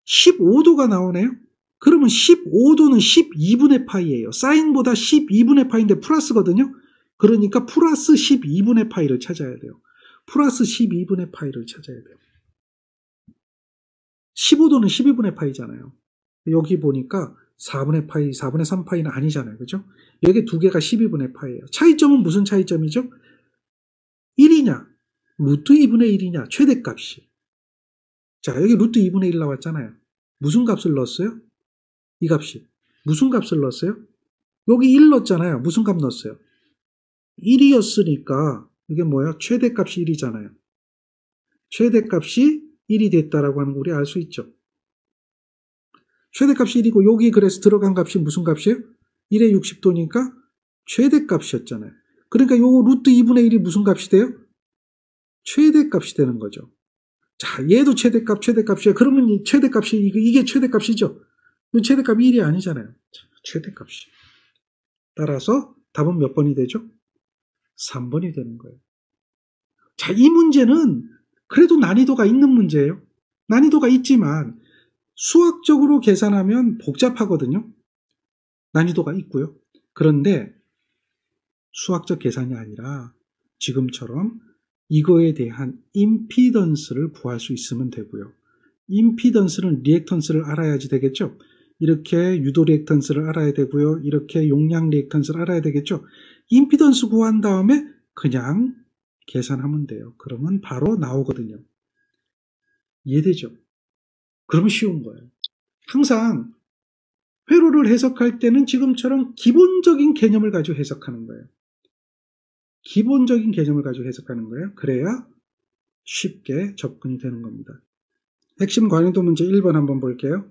15도가 나오네요. 그러면 15도는 12분의 파이예요. 사인보다 12분의 파이인데 플러스거든요. 그러니까 플러스 12분의 파이를 찾아야 돼요. 플러스 12분의 파이를 찾아야 돼요. 15도는 12분의 파이잖아요. 여기 보니까 4분의 파이, 4분의 3 파이는 아니잖아요. 그죠? 여기 두 개가 12분의 파이예요. 차이점은 무슨 차이점이죠? 1이냐? 루트 2분의 1이냐? 최대값이. 자, 여기 루트 2분의 1 나왔잖아요. 무슨 값을 넣었어요? 이 값이. 무슨 값을 넣었어요? 여기 1 넣었잖아요. 무슨 값 넣었어요? 1이었으니까 이게 뭐야? 최대값이 1이잖아요. 최대값이 1이 됐다라고 하는 거 우리 알 수 있죠. 최대값이 1이고 여기 그래서 들어간 값이 무슨 값이에요? 1에 60도니까 최대값이었잖아요. 그러니까 요 루트 2분의 1이 무슨 값이 돼요? 최대값이 되는 거죠. 자, 얘도 최대값이에요. 그러면 이 최대값이 이게 최대값이죠. 이 최대값이 1이 아니잖아요. 최대값이. 따라서 답은 몇 번이 되죠? 3번이 되는 거예요. 자, 이 문제는 그래도 난이도가 있는 문제예요. 난이도가 있지만 수학적으로 계산하면 복잡하거든요. 난이도가 있고요. 그런데 수학적 계산이 아니라 지금처럼 이거에 대한 임피던스를 구할 수 있으면 되고요. 임피던스는 리액턴스를 알아야지 되겠죠. 이렇게 유도 리액턴스를 알아야 되고요. 이렇게 용량 리액턴스를 알아야 되겠죠. 임피던스 구한 다음에 그냥 계산하면 돼요. 그러면 바로 나오거든요. 이해되죠? 그러면 쉬운 거예요. 항상 회로를 해석할 때는 지금처럼 기본적인 개념을 가지고 해석하는 거예요. 기본적인 개념을 가지고 해석하는 거예요. 그래야 쉽게 접근이 되는 겁니다. 핵심 관용도 문제 1번 한번 볼게요.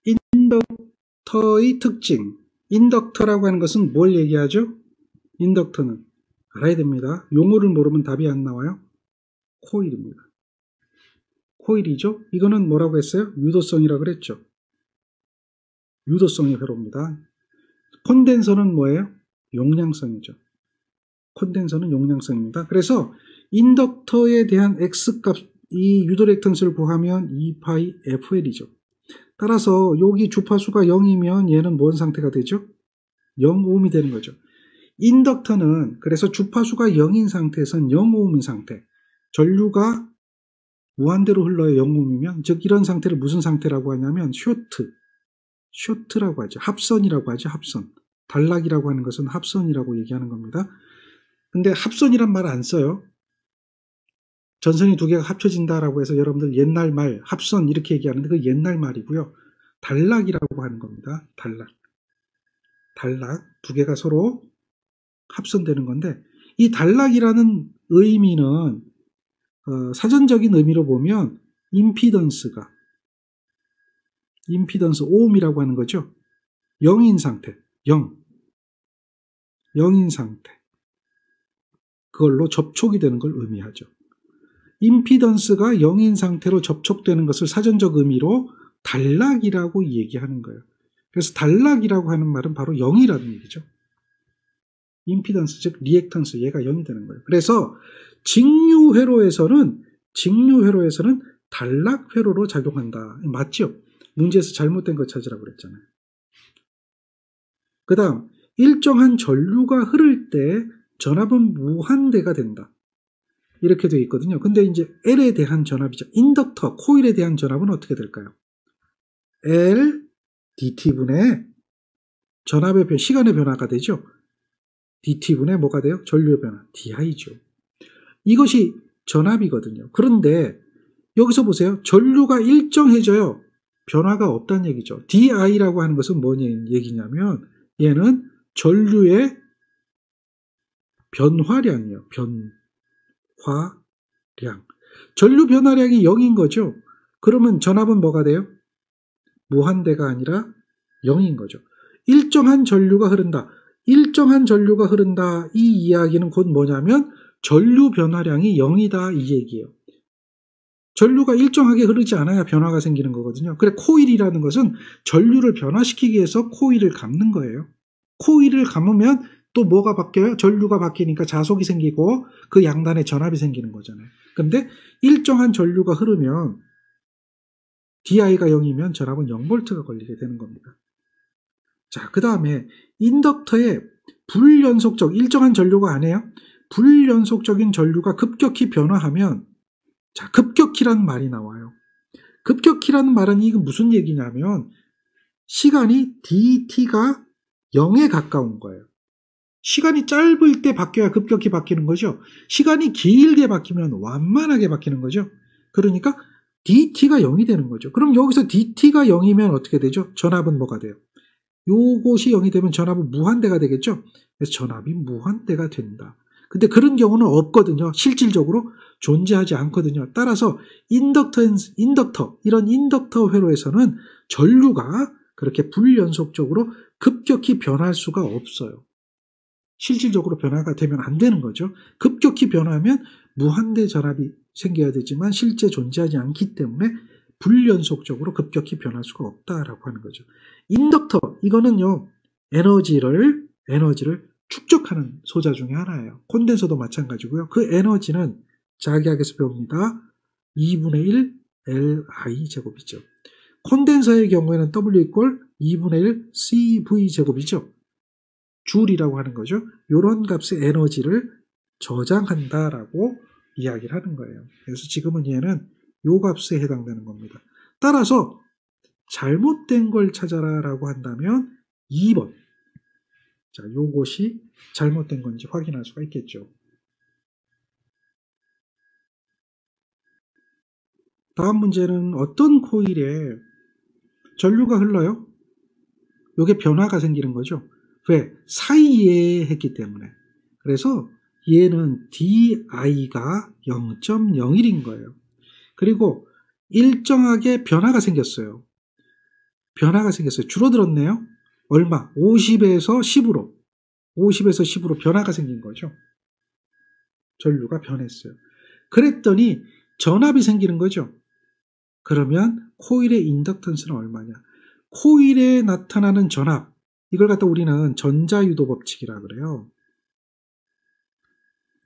인덕터의 특징. 인덕터라고 하는 것은 뭘 얘기하죠? 인덕터는 알아야 됩니다. 용어를 모르면 답이 안 나와요. 코일입니다. 코일이죠? 이거는 뭐라고 했어요? 유도성이라고 그랬죠. 유도성의 회로입니다. 콘덴서는 뭐예요? 용량성이죠. 콘덴서는 용량성입니다. 그래서 인덕터에 대한 X값, 이 유도 리액턴스를 구하면 2파이 FL이죠. 따라서 여기 주파수가 0이면 얘는 뭔 상태가 되죠? 0ohm이 되는 거죠. 인덕터는 그래서 주파수가 0인 상태에서는 0오음인 상태. 전류가 무한대로 흘러요. 0오음이면. 즉 이런 상태를 무슨 상태라고 하냐면 쇼트라고 하죠. 합선이라고 하죠. 합선. 단락이라고 하는 것은 합선이라고 얘기하는 겁니다. 근데 합선이란 말 안 써요. 전선이 두 개가 합쳐진다라고 해서 여러분들 옛날 말 합선 이렇게 얘기하는데 그 옛날 말이고요. 단락이라고 하는 겁니다. 단락. 두 개가 서로 합선되는 건데 이 단락이라는 의미는 사전적인 의미로 보면 임피던스 오음이라고 하는 거죠. 0인 상태, 0인 상태. 그걸로 접촉이 되는 걸 의미하죠. 임피던스가 0인 상태로 접촉되는 것을 사전적 의미로 단락이라고 얘기하는 거예요. 그래서 단락이라고 하는 말은 바로 0이라는 얘기죠. 임피던스, 즉 리액턴스, 얘가 0이 되는 거예요. 그래서 직류회로에서는 단락회로로 작용한다. 맞죠? 문제에서 잘못된 거 찾으라고 그랬잖아요. 그 다음 일정한 전류가 흐를 때 전압은 무한대가 된다. 이렇게 되어 있거든요. 근데 이제 L에 대한 전압이죠. 인덕터, 코일에 대한 전압은 어떻게 될까요? L dt분의 전압의 변화, 시간의 변화가 되죠. dt분의 뭐가 돼요? 전류의 변화, di죠. 이것이 전압이거든요. 그런데 여기서 보세요. 전류가 일정해져요. 변화가 없다는 얘기죠. di라고 하는 것은 뭐냐 얘기냐면 얘는 전류의 변화량이에요. 변화량. 전류 변화량이 0인 거죠. 그러면 전압은 뭐가 돼요? 무한대가 아니라 0인 거죠. 일정한 전류가 흐른다. 이 이야기는 곧 뭐냐면 전류 변화량이 0이다 이 얘기예요. 전류가 일정하게 흐르지 않아야 변화가 생기는 거거든요. 그래 코일이라는 것은 전류를 변화시키기 위해서 코일을 감는 거예요. 코일을 감으면 또 뭐가 바뀌어요? 전류가 바뀌니까 자속이 생기고 그 양단에 전압이 생기는 거잖아요. 근데 일정한 전류가 흐르면 DI가 0이면 전압은 0V가 걸리게 되는 겁니다. 자, 그 다음에 인덕터에 불연속적, 일정한 전류가 아니에요? 불연속적인 전류가 급격히 변화하면, 자, 급격히라는 말이 나와요. 급격히라는 말은 이게 무슨 얘기냐면 시간이 dt가 0에 가까운 거예요. 시간이 짧을 때 바뀌어야 급격히 바뀌는 거죠. 시간이 길게 바뀌면 완만하게 바뀌는 거죠. 그러니까 dt가 0이 되는 거죠. 그럼 여기서 dt가 0이면 어떻게 되죠? 전압은 뭐가 돼요? 요것이 0이 되면 전압은 무한대가 되겠죠. 그래서 전압이 무한대가 된다. 근데 그런 경우는 없거든요. 실질적으로 존재하지 않거든요. 따라서 인덕터, 이런 인덕터 회로에서는 전류가 그렇게 불연속적으로 급격히 변할 수가 없어요. 실질적으로 변화가 되면 안 되는 거죠. 급격히 변하면 무한대 전압이 생겨야 되지만 실제 존재하지 않기 때문에 불연속적으로 급격히 변할 수가 없다라고 하는 거죠. 인덕터, 이거는요, 에너지를 축적하는 소자 중에 하나예요. 콘덴서도 마찬가지고요. 그 에너지는 자기학에서 배웁니다. 2분의 1 Li 제곱이죠. 콘덴서의 경우에는 W 이퀄 2분의 1 CV 제곱이죠. 줄이라고 하는 거죠. 이런 값의 에너지를 저장한다라고 이야기를 하는 거예요. 그래서 지금은 얘는 요 값에 해당되는 겁니다. 따라서 잘못된 걸 찾아라 라고 한다면 2번. 자, 요것이 잘못된 건지 확인할 수가 있겠죠. 다음 문제는 어떤 코일에 전류가 흘러요? 요게 변화가 생기는 거죠. 왜? 사이에 했기 때문에. 그래서 얘는 DI가 0.01인 거예요. 그리고 일정하게 변화가 생겼어요. 줄어들었네요. 얼마? 50에서 10으로 변화가 생긴 거죠. 전류가 변했어요. 그랬더니 전압이 생기는 거죠. 그러면 코일의 인덕턴스는 얼마냐? 코일에 나타나는 전압, 이걸 갖다 우리는 전자유도 법칙이라 그래요.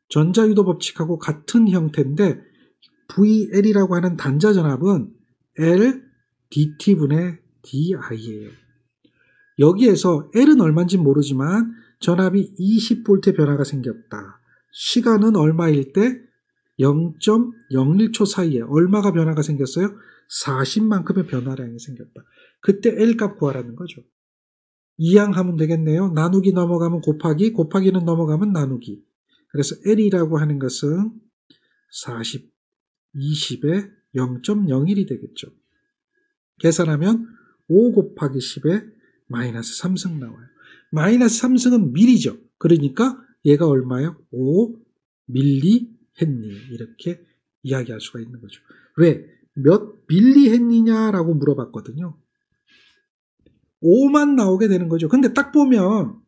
전자유도 법칙하고 같은 형태인데 VL이라고 하는 단자 전압은 L dt분의 di예요. 여기에서 L은 얼마인지 모르지만 전압이 20V의 변화가 생겼다. 시간은 얼마일 때? 0.01초 사이에 얼마가 변화가 생겼어요? 40만큼의 변화량이 생겼다. 그때 L값 구하라는 거죠. 이항하면 되겠네요. 나누기 넘어가면 곱하기, 곱하기는 넘어가면 나누기. 그래서 L이라고 하는 것은 40, 20에 0.01이 되겠죠. 계산하면 5 곱하기 10에 마이너스 3승 나와요. 마이너스 3승은 밀이죠. 그러니까 얘가 얼마예요? 5 밀리 했니? 이렇게 이야기할 수가 있는 거죠. 왜? 몇 밀리 했느냐라고 물어봤거든요. 5만 나오게 되는 거죠. 근데 딱 보면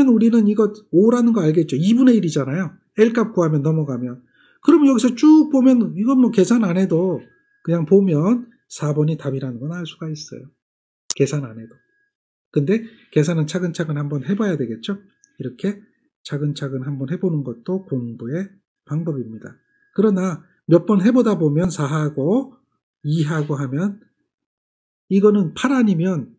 우리는 이거 5라는 거 알겠죠? 2분의 1이잖아요. L값 구하면 넘어가면. 그럼 여기서 쭉 보면 이건 뭐 계산 안 해도 그냥 보면 4번이 답이라는 건 알 수가 있어요. 계산 안 해도. 근데 계산은 차근차근 한번 해봐야 되겠죠? 이렇게 차근차근 한번 해보는 것도 공부의 방법입니다. 그러나 몇 번 해보다 보면 4하고 2하고 하면 이거는 8 아니면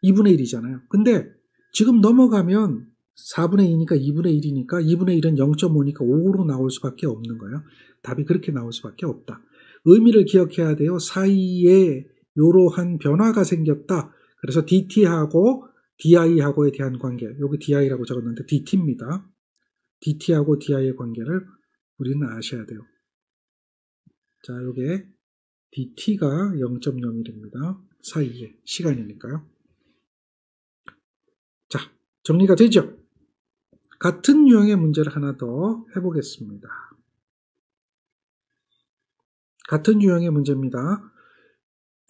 2분의 1이잖아요. 근데 지금 넘어가면 4분의 2니까 2분의 1이니까 2분의 1은 0.5니까 5로 나올 수밖에 없는 거예요. 답이 그렇게 나올 수밖에 없다. 의미를 기억해야 돼요. 사이에 이러한 변화가 생겼다. 그래서 dt하고 di하고에 대한 관계, 여기 di라고 적었는데 dt입니다. dt하고 di의 관계를 우리는 아셔야 돼요. 자, 요게 dt가 0.01입니다. 사이에 시간이니까요. 자, 정리가 되죠? 같은 유형의 문제를 하나 더 해보겠습니다. 같은 유형의 문제입니다.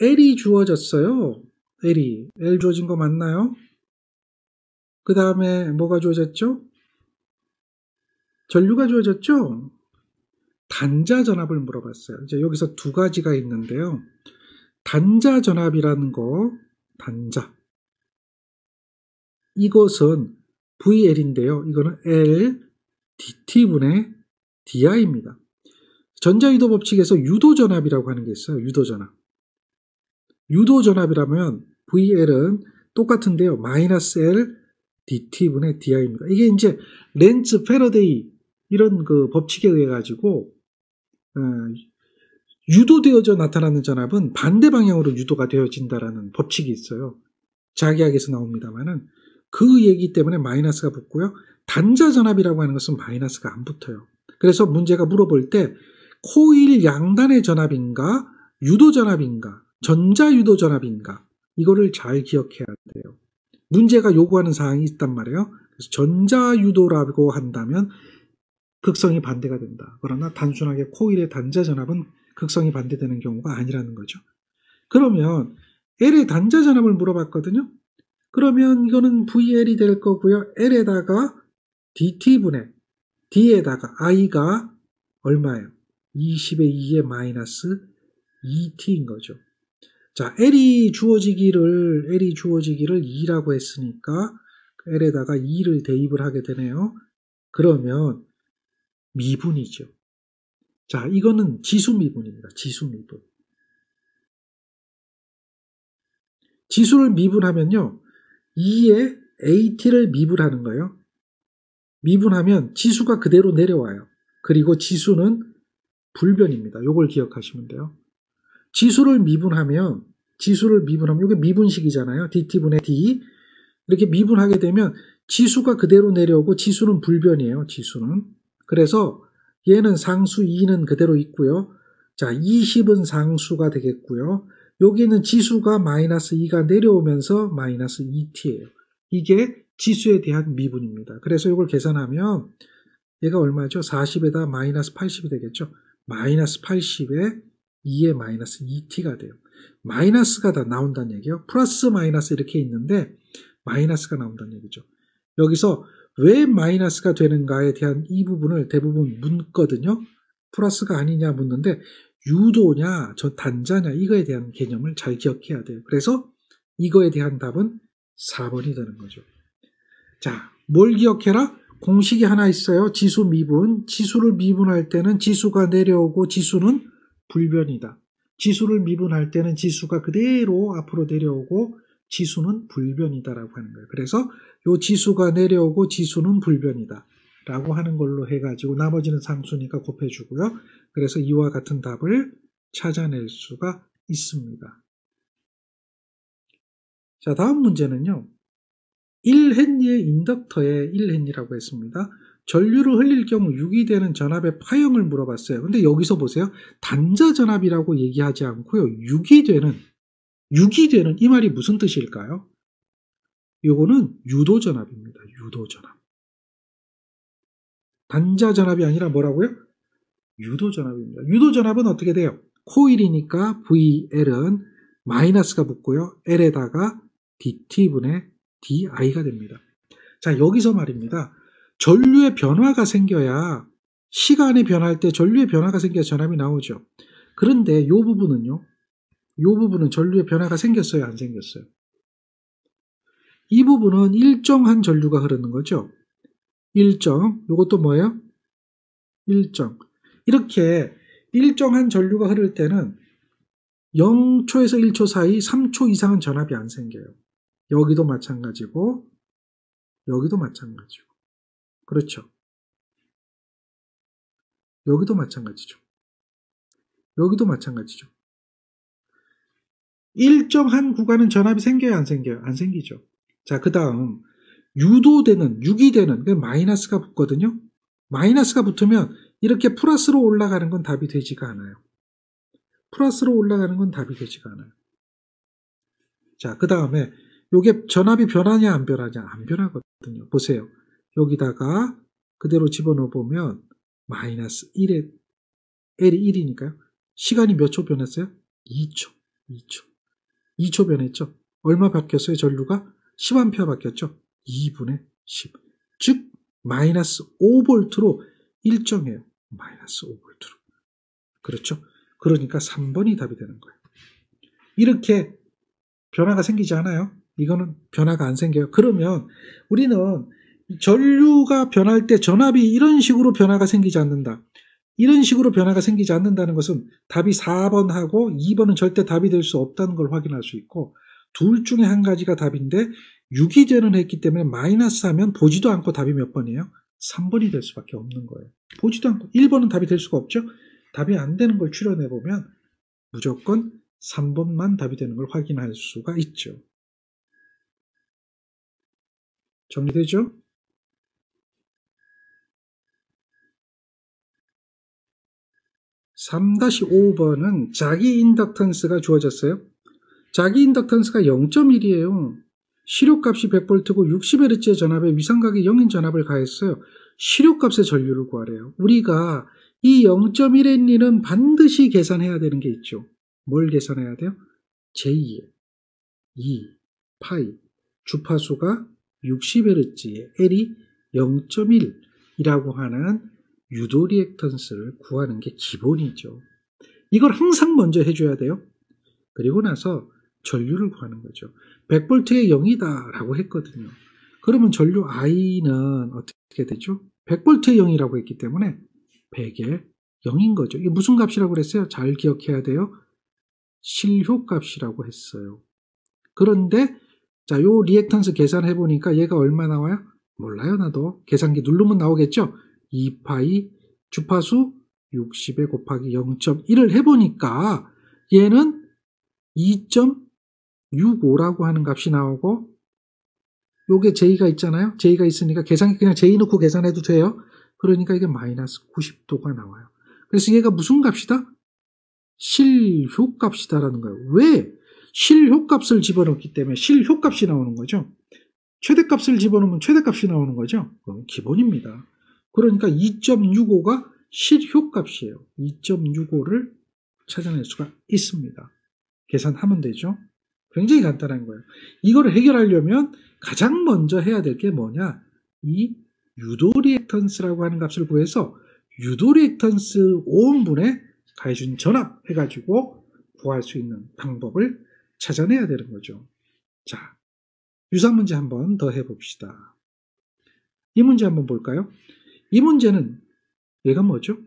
L이 주어졌어요. L 주어진 거 맞나요? 그 다음에 뭐가 주어졌죠? 전류가 주어졌죠? 단자 전압을 물어봤어요. 이제 여기서 두 가지가 있는데요. 단자 전압이라는 거, 단자. 이것은 VL인데요. 이거는 L dt분의 di입니다. 전자유도 법칙에서 유도전압이라고 하는 게 있어요. 유도전압. 유도전압이라면 VL은 똑같은데요. 마이너스 L dt분의 di입니다. 이게 이제 렌츠, 패러데이 이런 그 법칙에 의해 가지고 유도되어져 나타나는 전압은 반대 방향으로 유도가 되어진다라는 법칙이 있어요. 자기학에서 나옵니다만은 그 얘기 때문에 마이너스가 붙고요. 단자 전압이라고 하는 것은 마이너스가 안 붙어요. 그래서 문제가 물어볼 때 코일 양단의 전압인가, 유도 전압인가, 전자 유도 전압인가 이거를 잘 기억해야 돼요. 문제가 요구하는 사항이 있단 말이에요. 그래서 전자 유도라고 한다면 극성이 반대가 된다. 그러나 단순하게 코일의 단자 전압은 극성이 반대되는 경우가 아니라는 거죠. 그러면 L의 단자 전압을 물어봤거든요. 그러면 이거는 VL이 될 거고요. L에다가 dt분의 D에다가 I가 얼마예요? 20의 2의 마이너스 2t인 거죠. 자, L이 주어지기를 2라고 했으니까 L에다가 2를 대입을 하게 되네요. 그러면 미분이죠. 자, 이거는 지수 미분입니다. 지수 미분. 지수를 미분하면요. 2에 AT를 미분하는 거예요. 미분하면 지수가 그대로 내려와요. 그리고 지수는 불변입니다. 요걸 기억하시면 돼요. 지수를 미분하면 이게 미분식이잖아요. dt분의 d. 이렇게 미분하게 되면 지수가 그대로 내려오고 지수는 불변이에요. 지수는. 그래서 얘는 상수 2는 그대로 있고요. 자, 20은 상수가 되겠고요. 여기는 지수가 마이너스 2가 내려오면서 마이너스 2t예요. 이게 지수에 대한 미분입니다. 그래서 이걸 계산하면 얘가 얼마죠? 40에다 마이너스 80이 되겠죠. 마이너스 80에 2에 마이너스 2t가 돼요. 마이너스가 다 나온다는 얘기예요. 플러스 마이너스 이렇게 있는데 마이너스가 나온다는 얘기죠. 여기서 왜 마이너스가 되는가에 대한 이 부분을 대부분 묻거든요. 플러스가 아니냐 묻는데 유도냐 저 단자냐 이거에 대한 개념을 잘 기억해야 돼요. 그래서 이거에 대한 답은 4번이 되는 거죠. 자, 뭘 기억해라? 공식이 하나 있어요. 지수 미분. 지수를 미분할 때는 지수가 내려오고 지수는 불변이다. 지수를 미분할 때는 지수가 그대로 앞으로 내려오고 지수는 불변이다라고 하는 거예요. 그래서 요 지수가 내려오고 지수는 불변이다 라고 하는 걸로 해가지고 나머지는 상수니까 곱해주고요. 그래서 이와 같은 답을 찾아낼 수가 있습니다. 자, 다음 문제는요. 1헨리의 인덕터에 1헨리라고 했습니다. 전류를 흘릴 경우 유기되는 전압의 파형을 물어봤어요. 근데 여기서 보세요. 단자 전압이라고 얘기하지 않고요. 유기되는 이 말이 무슨 뜻일까요? 요거는 유도전압입니다. 유도전압. 단자 전압이 아니라 뭐라고요? 유도전압입니다. 유도전압은 어떻게 돼요? 코일이니까 VL은 마이너스가 붙고요. L에다가 dt분의 di가 됩니다. 자, 여기서 말입니다. 전류의 변화가 생겨야 시간이 변할 때 전류의 변화가 생겨야 전압이 나오죠. 그런데 이 부분은요. 이 부분은 전류의 변화가 생겼어요? 안 생겼어요? 이 부분은 일정한 전류가 흐르는 거죠. 일정. 이것도 뭐예요? 일정. 이렇게 일정한 전류가 흐를 때는 0초에서 1초 사이 3초 이상은 전압이 안 생겨요. 여기도 마찬가지고 여기도 마찬가지고 그렇죠. 여기도 마찬가지죠. 여기도 마찬가지죠. 일정한 구간은 전압이 생겨요? 안 생겨요? 안 생기죠. 자, 그 다음 유기되는 마이너스가 붙거든요. 마이너스가 붙으면 이렇게 플러스로 올라가는 건 답이 되지가 않아요. 플러스로 올라가는 건 답이 되지가 않아요. 자, 그 다음에 요게 전압이 변하냐 안 변하냐? 안 변하거든요. 보세요. 여기다가 그대로 집어넣어 보면 마이너스 1에 L이 1이니까요. 시간이 몇 초 변했어요? 2초 변했죠. 얼마 바뀌었어요? 전류가 10A 바뀌었죠. 2분의 10. 즉 마이너스 5V로 일정해요. 마이너스 5V로. 그렇죠? 그러니까 3번이 답이 되는 거예요. 이렇게 변화가 생기지 않아요? 이거는 변화가 안 생겨요. 그러면 우리는 전류가 변할 때 전압이 이런 식으로 변화가 생기지 않는다. 이런 식으로 변화가 생기지 않는다는 것은 답이 4번하고 2번은 절대 답이 될 수 없다는 걸 확인할 수 있고 둘 중에 한 가지가 답인데 유기되는 했기 때문에 마이너스 하면 보지도 않고 답이 몇 번이에요? 3번이 될 수밖에 없는 거예요. 보지도 않고 1번은 답이 될 수가 없죠. 답이 안 되는 걸 추려내보면 무조건 3번만 답이 되는 걸 확인할 수가 있죠. 정리되죠? (3-5번은) 자기 인덕턴스가 주어졌어요. 자기 인덕턴스가 0.1이에요. 실효값이 100V고 60Hz의 전압에 위상각이 0인 전압을 가했어요. 실효값의 전류를 구하래요. 우리가 이 0.1N는 반드시 계산해야 되는 게 있죠. 뭘 계산해야 돼요? J, 2, 파이, 주파수가 60Hz에 L이 0.1이라고 하는 유도 리액턴스를 구하는 게 기본이죠. 이걸 항상 먼저 해줘야 돼요. 그리고 나서 전류를 구하는 거죠. 100V에 0이다 라고 했거든요. 그러면 전류 I는 어떻게 되죠? 100V에 0이라고 했기 때문에 100에 0인 거죠. 이게 무슨 값이라고 그랬어요? 잘 기억해야 돼요. 실효값이라고 했어요. 그런데 자, 요 리액턴스 계산해 보니까 얘가 얼마 나와요? 몰라요, 나도. 계산기 누르면 나오겠죠? 2파이 주파수 60에 곱하기 0.1을 해보니까 얘는 2.65라고 하는 값이 나오고 요게 J가 있잖아요. J가 있으니까 계산기 그냥 J 넣고 계산해도 돼요. 그러니까 이게 마이너스 90도가 나와요. 그래서 얘가 무슨 값이다? 실효값이다라는 거예요. 왜? 실효값을 집어넣기 때문에 실효값이 나오는 거죠. 최대값을 집어넣으면 최대값이 나오는 거죠. 그건 기본입니다. 그러니까 2.65가 실효값이에요. 2.65를 찾아낼 수가 있습니다. 계산하면 되죠. 굉장히 간단한 거예요. 이걸 해결하려면 가장 먼저 해야 될 게 뭐냐? 이 유도 리액턴스라고 하는 값을 구해서 유도 리액턴스 5원분에 가해준 전압 해가지고 구할 수 있는 방법을 찾아내야 되는 거죠. 자, 유사 문제 한번 더 해봅시다. 이 문제 한번 볼까요? 이 문제는 얘가 뭐죠?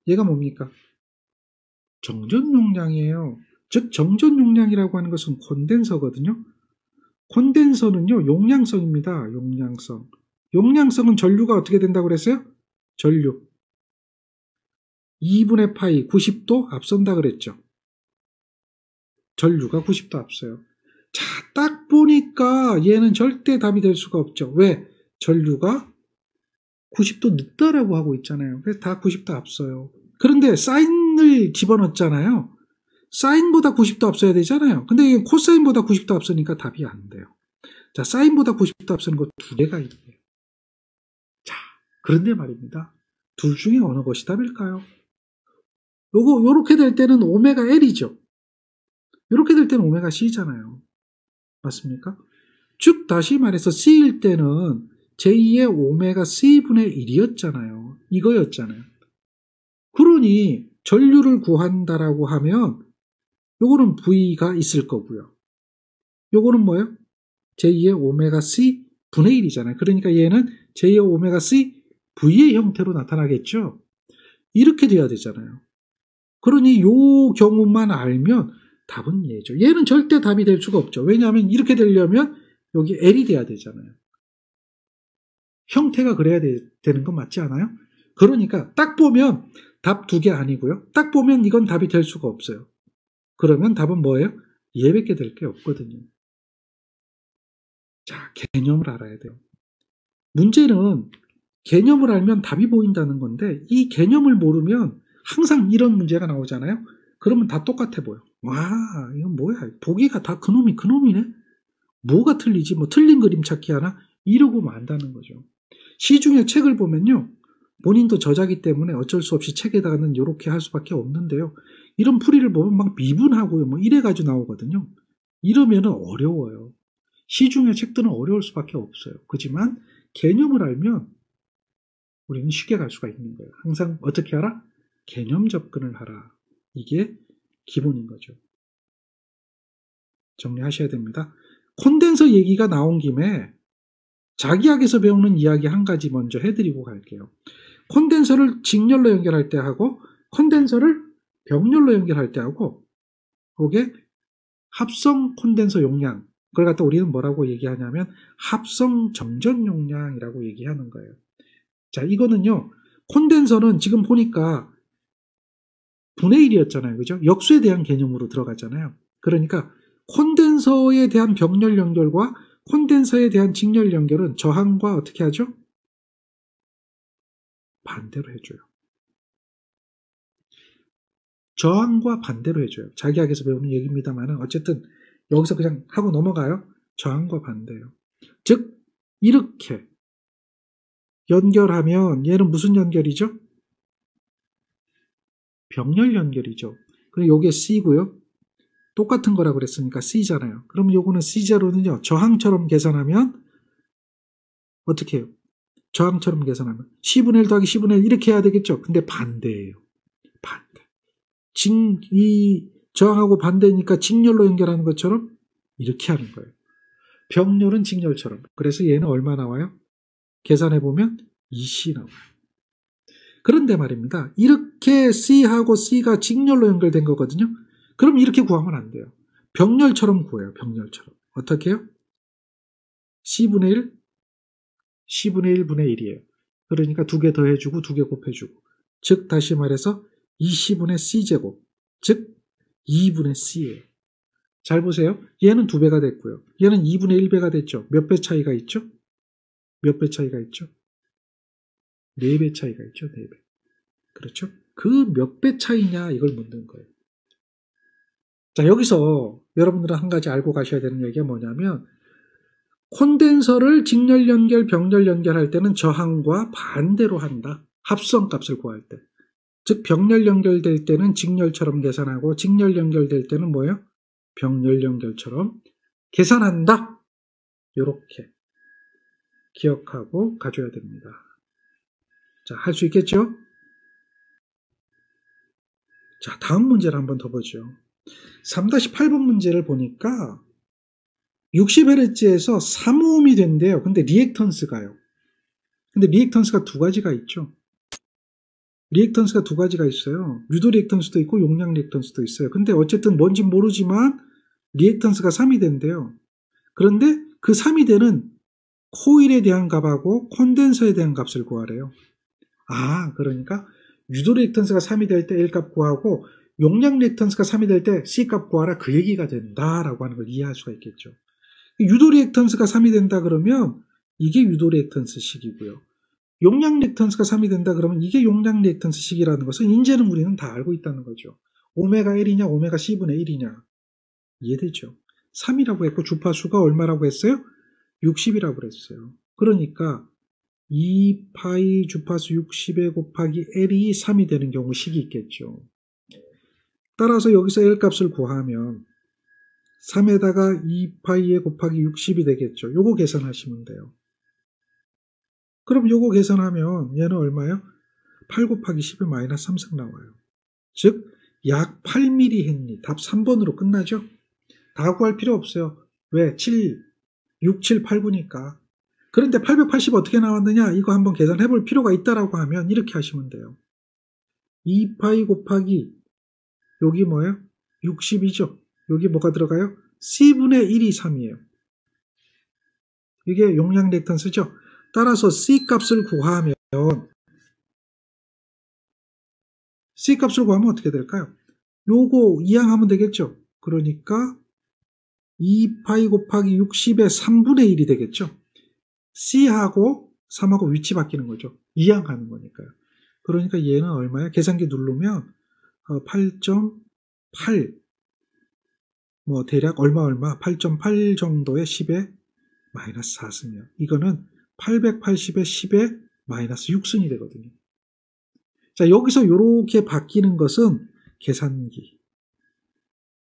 얘가 뭡니까? 정전 용량이에요. 즉 정전 용량이라고 하는 것은 콘덴서거든요. 콘덴서는요, 용량성입니다. 용량성. 용량성은 전류가 어떻게 된다고 그랬어요? 전류 2분의 파이 90도 앞선다 그랬죠. 전류가 90도 앞서요. 자, 딱 보니까 얘는 절대 답이 될 수가 없죠. 왜? 전류가 90도 늦다라고 하고 있잖아요. 그래서 다 90도 앞서요. 그런데 사인을 집어넣었잖아요. 사인보다 90도 앞서야 되잖아요. 근데 이게 코사인보다 90도 앞서니까 답이 안 돼요. 자, 사인보다 90도 앞서는 거 두 개가 있네요. 자, 그런데 말입니다. 둘 중에 어느 것이 답일까요? 요렇게 될 때는 오메가 L이죠. 요렇게 될 때는 오메가 C잖아요. 맞습니까? 즉, 다시 말해서 C일 때는 제2의 오메가 C분의 1이었잖아요. 이거였잖아요. 그러니 전류를 구한다라고 하면 요거는 V가 있을 거고요. 요거는 뭐예요? 제2의 오메가 C 분의 1이잖아요. 그러니까 얘는 제2의 오메가 C V의 형태로 나타나겠죠. 이렇게 돼야 되잖아요. 그러니 요 경우만 알면 답은 얘죠. 얘는 절대 답이 될 수가 없죠. 왜냐하면 이렇게 되려면 여기 L이 돼야 되잖아요. 형태가 그래야 되는 건 맞지 않아요? 그러니까 딱 보면 답 두 개 아니고요. 딱 보면 이건 답이 될 수가 없어요. 그러면 답은 뭐예요? 얘밖에 될 게 없거든요. 자, 개념을 알아야 돼요. 문제는 개념을 알면 답이 보인다는 건데 이 개념을 모르면 항상 이런 문제가 나오잖아요. 그러면 다 똑같아 보여. 와, 이건 뭐야? 보기가 다 그놈이네? 뭐가 틀리지? 뭐 틀린 그림 찾기 하나? 이러고 만다는 거죠. 시중에 책을 보면요. 본인도 저자기 때문에 어쩔 수 없이 책에다가는 이렇게 할 수밖에 없는데요. 이런 풀이를 보면 막 미분하고요. 뭐 이래가지고 나오거든요. 이러면은 어려워요. 시중의 책들은 어려울 수밖에 없어요. 그렇지만 개념을 알면 우리는 쉽게 갈 수가 있는 거예요. 항상 어떻게 하라? 개념 접근을 하라. 이게 기본인 거죠. 정리하셔야 됩니다. 콘덴서 얘기가 나온 김에 자기학에서 배우는 이야기 한 가지 먼저 해드리고 갈게요. 콘덴서를 직렬로 연결할 때 하고 콘덴서를 병렬로 연결할 때 하고 그게 합성 콘덴서 용량 그걸 갖다 우리는 뭐라고 얘기하냐면 합성 정전 용량이라고 얘기하는 거예요. 자, 이거는요. 콘덴서는 지금 보니까 분의 1이었잖아요. 그죠? 역수에 대한 개념으로 들어갔잖아요. 그러니까 콘덴서에 대한 병렬 연결과 콘덴서에 대한 직렬 연결은 저항과 어떻게 하죠? 반대로 해줘요. 저항과 반대로 해줘요. 자기학에서 배우는 얘기입니다만 어쨌든 여기서 그냥 하고 넘어가요. 저항과 반대예요. 즉 이렇게 연결하면 얘는 무슨 연결이죠? 병렬 연결이죠. 그리고 이게 C고요. 똑같은 거라고 그랬으니까 C잖아요. 그럼 요거는 C0는요. 저항처럼 계산하면 어떻게 해요? 저항처럼 계산하면 C분의 1 더하기 C분의 1 이렇게 해야 되겠죠. 근데 반대예요. 반대. 이 저항하고 반대니까 직렬로 연결하는 것처럼 이렇게 하는 거예요. 병렬은 직렬처럼. 그래서 얘는 얼마 나와요? 계산해보면 2C 나와요. 그런데 말입니다. 이렇게 C하고 C가 직렬로 연결된 거거든요. 그럼 이렇게 구하면 안 돼요. 병렬처럼 구해요. 병렬처럼. 어떻게 해요? C분의 1, C분의 1분의 1이에요. 그러니까 두 개 더해주고 두 개 곱해주고. 즉 다시 말해서 20분의 C제곱. 즉 2분의 C예요. 잘 보세요. 얘는 2배가 됐고요. 얘는 2분의 1배가 됐죠. 몇 배 차이가 있죠? 몇 배 차이가 있죠? 4배 차이가 있죠. 4배. 그렇죠? 그 몇 배 차이냐 이걸 묻는 거예요. 자, 여기서 여러분들은 한 가지 알고 가셔야 되는 얘기가 뭐냐면 콘덴서를 직렬 연결, 병렬 연결할 때는 저항과 반대로 한다. 합성값을 구할 때. 즉 병렬 연결될 때는 직렬처럼 계산하고 직렬 연결될 때는 뭐예요? 병렬 연결처럼 계산한다. 이렇게 기억하고 가줘야 됩니다. 자, 할 수 있겠죠? 자, 다음 문제를 한번 더 보죠. 3-8번 문제를 보니까 60Hz에서 3ohm이 된대요. 근데 리액턴스가요. 근데 리액턴스가 두 가지가 있죠. 리액턴스가 두 가지가 있어요. 유도 리액턴스도 있고 용량 리액턴스도 있어요. 근데 어쨌든 뭔지 모르지만 리액턴스가 3이 된대요. 그런데 그 3이 되는 코일에 대한 값하고 콘덴서에 대한 값을 구하래요. 그러니까 유도 리액턴스가 3이 될 때 L 값 구하고 용량 리액턴스가 3이 될 때 C 값 구하라, 그 얘기가 된다라고 하는 걸 이해할 수가 있겠죠. 유도 리액턴스가 3이 된다 그러면 이게 유도 리액턴스 식이고요. 용량 리액턴스가 3이 된다 그러면 이게 용량 리액턴스 식이라는 것은 이제는 우리는 다 알고 있다는 거죠. 오메가 L이냐 오메가 C분의 1이냐 이해되죠. 3이라고 했고 주파수가 얼마라고 했어요? 60이라고 그랬어요. 그러니까 2파이 주파수 60에 곱하기 L이 3이 되는 경우 식이 있겠죠. 따라서 여기서 L 값을 구하면 3에다가 2파이에 곱하기 60이 되겠죠. 요거 계산하시면 돼요. 그럼 요거 계산하면 얘는 얼마예요? 8 곱하기 10의 마이너스 3승 나와요. 즉 약 8mm 헨리. 답 3번으로 끝나죠? 다 구할 필요 없어요. 왜? 7, 6, 7, 8, 9니까. 그런데 880 어떻게 나왔느냐? 이거 한번 계산해 볼 필요가 있다라고 하면 이렇게 하시면 돼요. 2파이 곱하기 여기 뭐예요? 60이죠? 여기 뭐가 들어가요? C분의 1이 3이에요. 이게 용량 리액턴스죠? 따라서 C 값을 구하면 어떻게 될까요? 요거 이항하면 되겠죠? 그러니까 2파이 곱하기 60의 3분의 1이 되겠죠? C하고 3하고 위치 바뀌는 거죠. 이항하는 거니까요. 그러니까 얘는 얼마야? 계산기 누르면 8.8 대략 얼마 8.8 정도의 10의 마이너스 4승이요. 이거는 880의 10의 마이너스 6승이 되거든요. 자, 여기서 이렇게 바뀌는 것은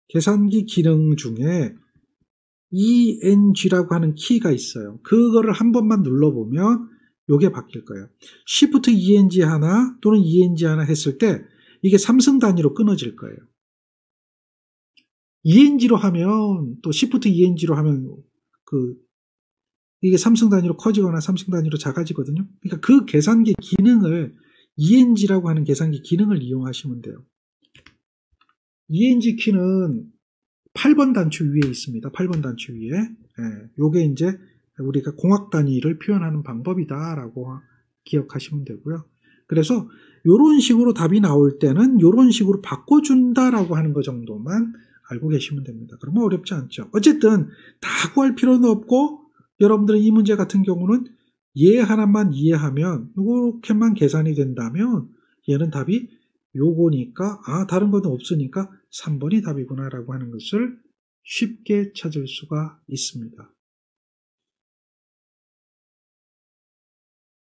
계산기 기능 중에 ENG라고 하는 키가 있어요. 그거를 한 번만 눌러보면 이게 바뀔 거예요. Shift ENG 하나 또는 ENG 하나 했을 때 이게 3승 단위로 끊어질 거예요. ENG로 하면 또 Shift ENG로 하면 이게 3승 단위로 커지거나 3승 단위로 작아지거든요. 그러니까 그 계산기 기능을 ENG라고 하는 계산기 기능을 이용하시면 돼요. ENG 키는 8번 단추 위에 있습니다. 8번 단추 위에. 요게 이제 우리가 공학 단위를 표현하는 방법이다라고 기억하시면 되고요. 그래서 요런 식으로 답이 나올 때는 요런 식으로 바꿔준다라고 하는 거 정도만 알고 계시면 됩니다. 그러면 어렵지 않죠. 어쨌든 다 구할 필요는 없고 여러분들은 이 문제 같은 경우는 얘 하나만 이해하면 이렇게만 계산이 된다면 얘는 답이 요거니까 다른 건 없으니까 3번이 답이구나 라고 하는 것을 쉽게 찾을 수가 있습니다.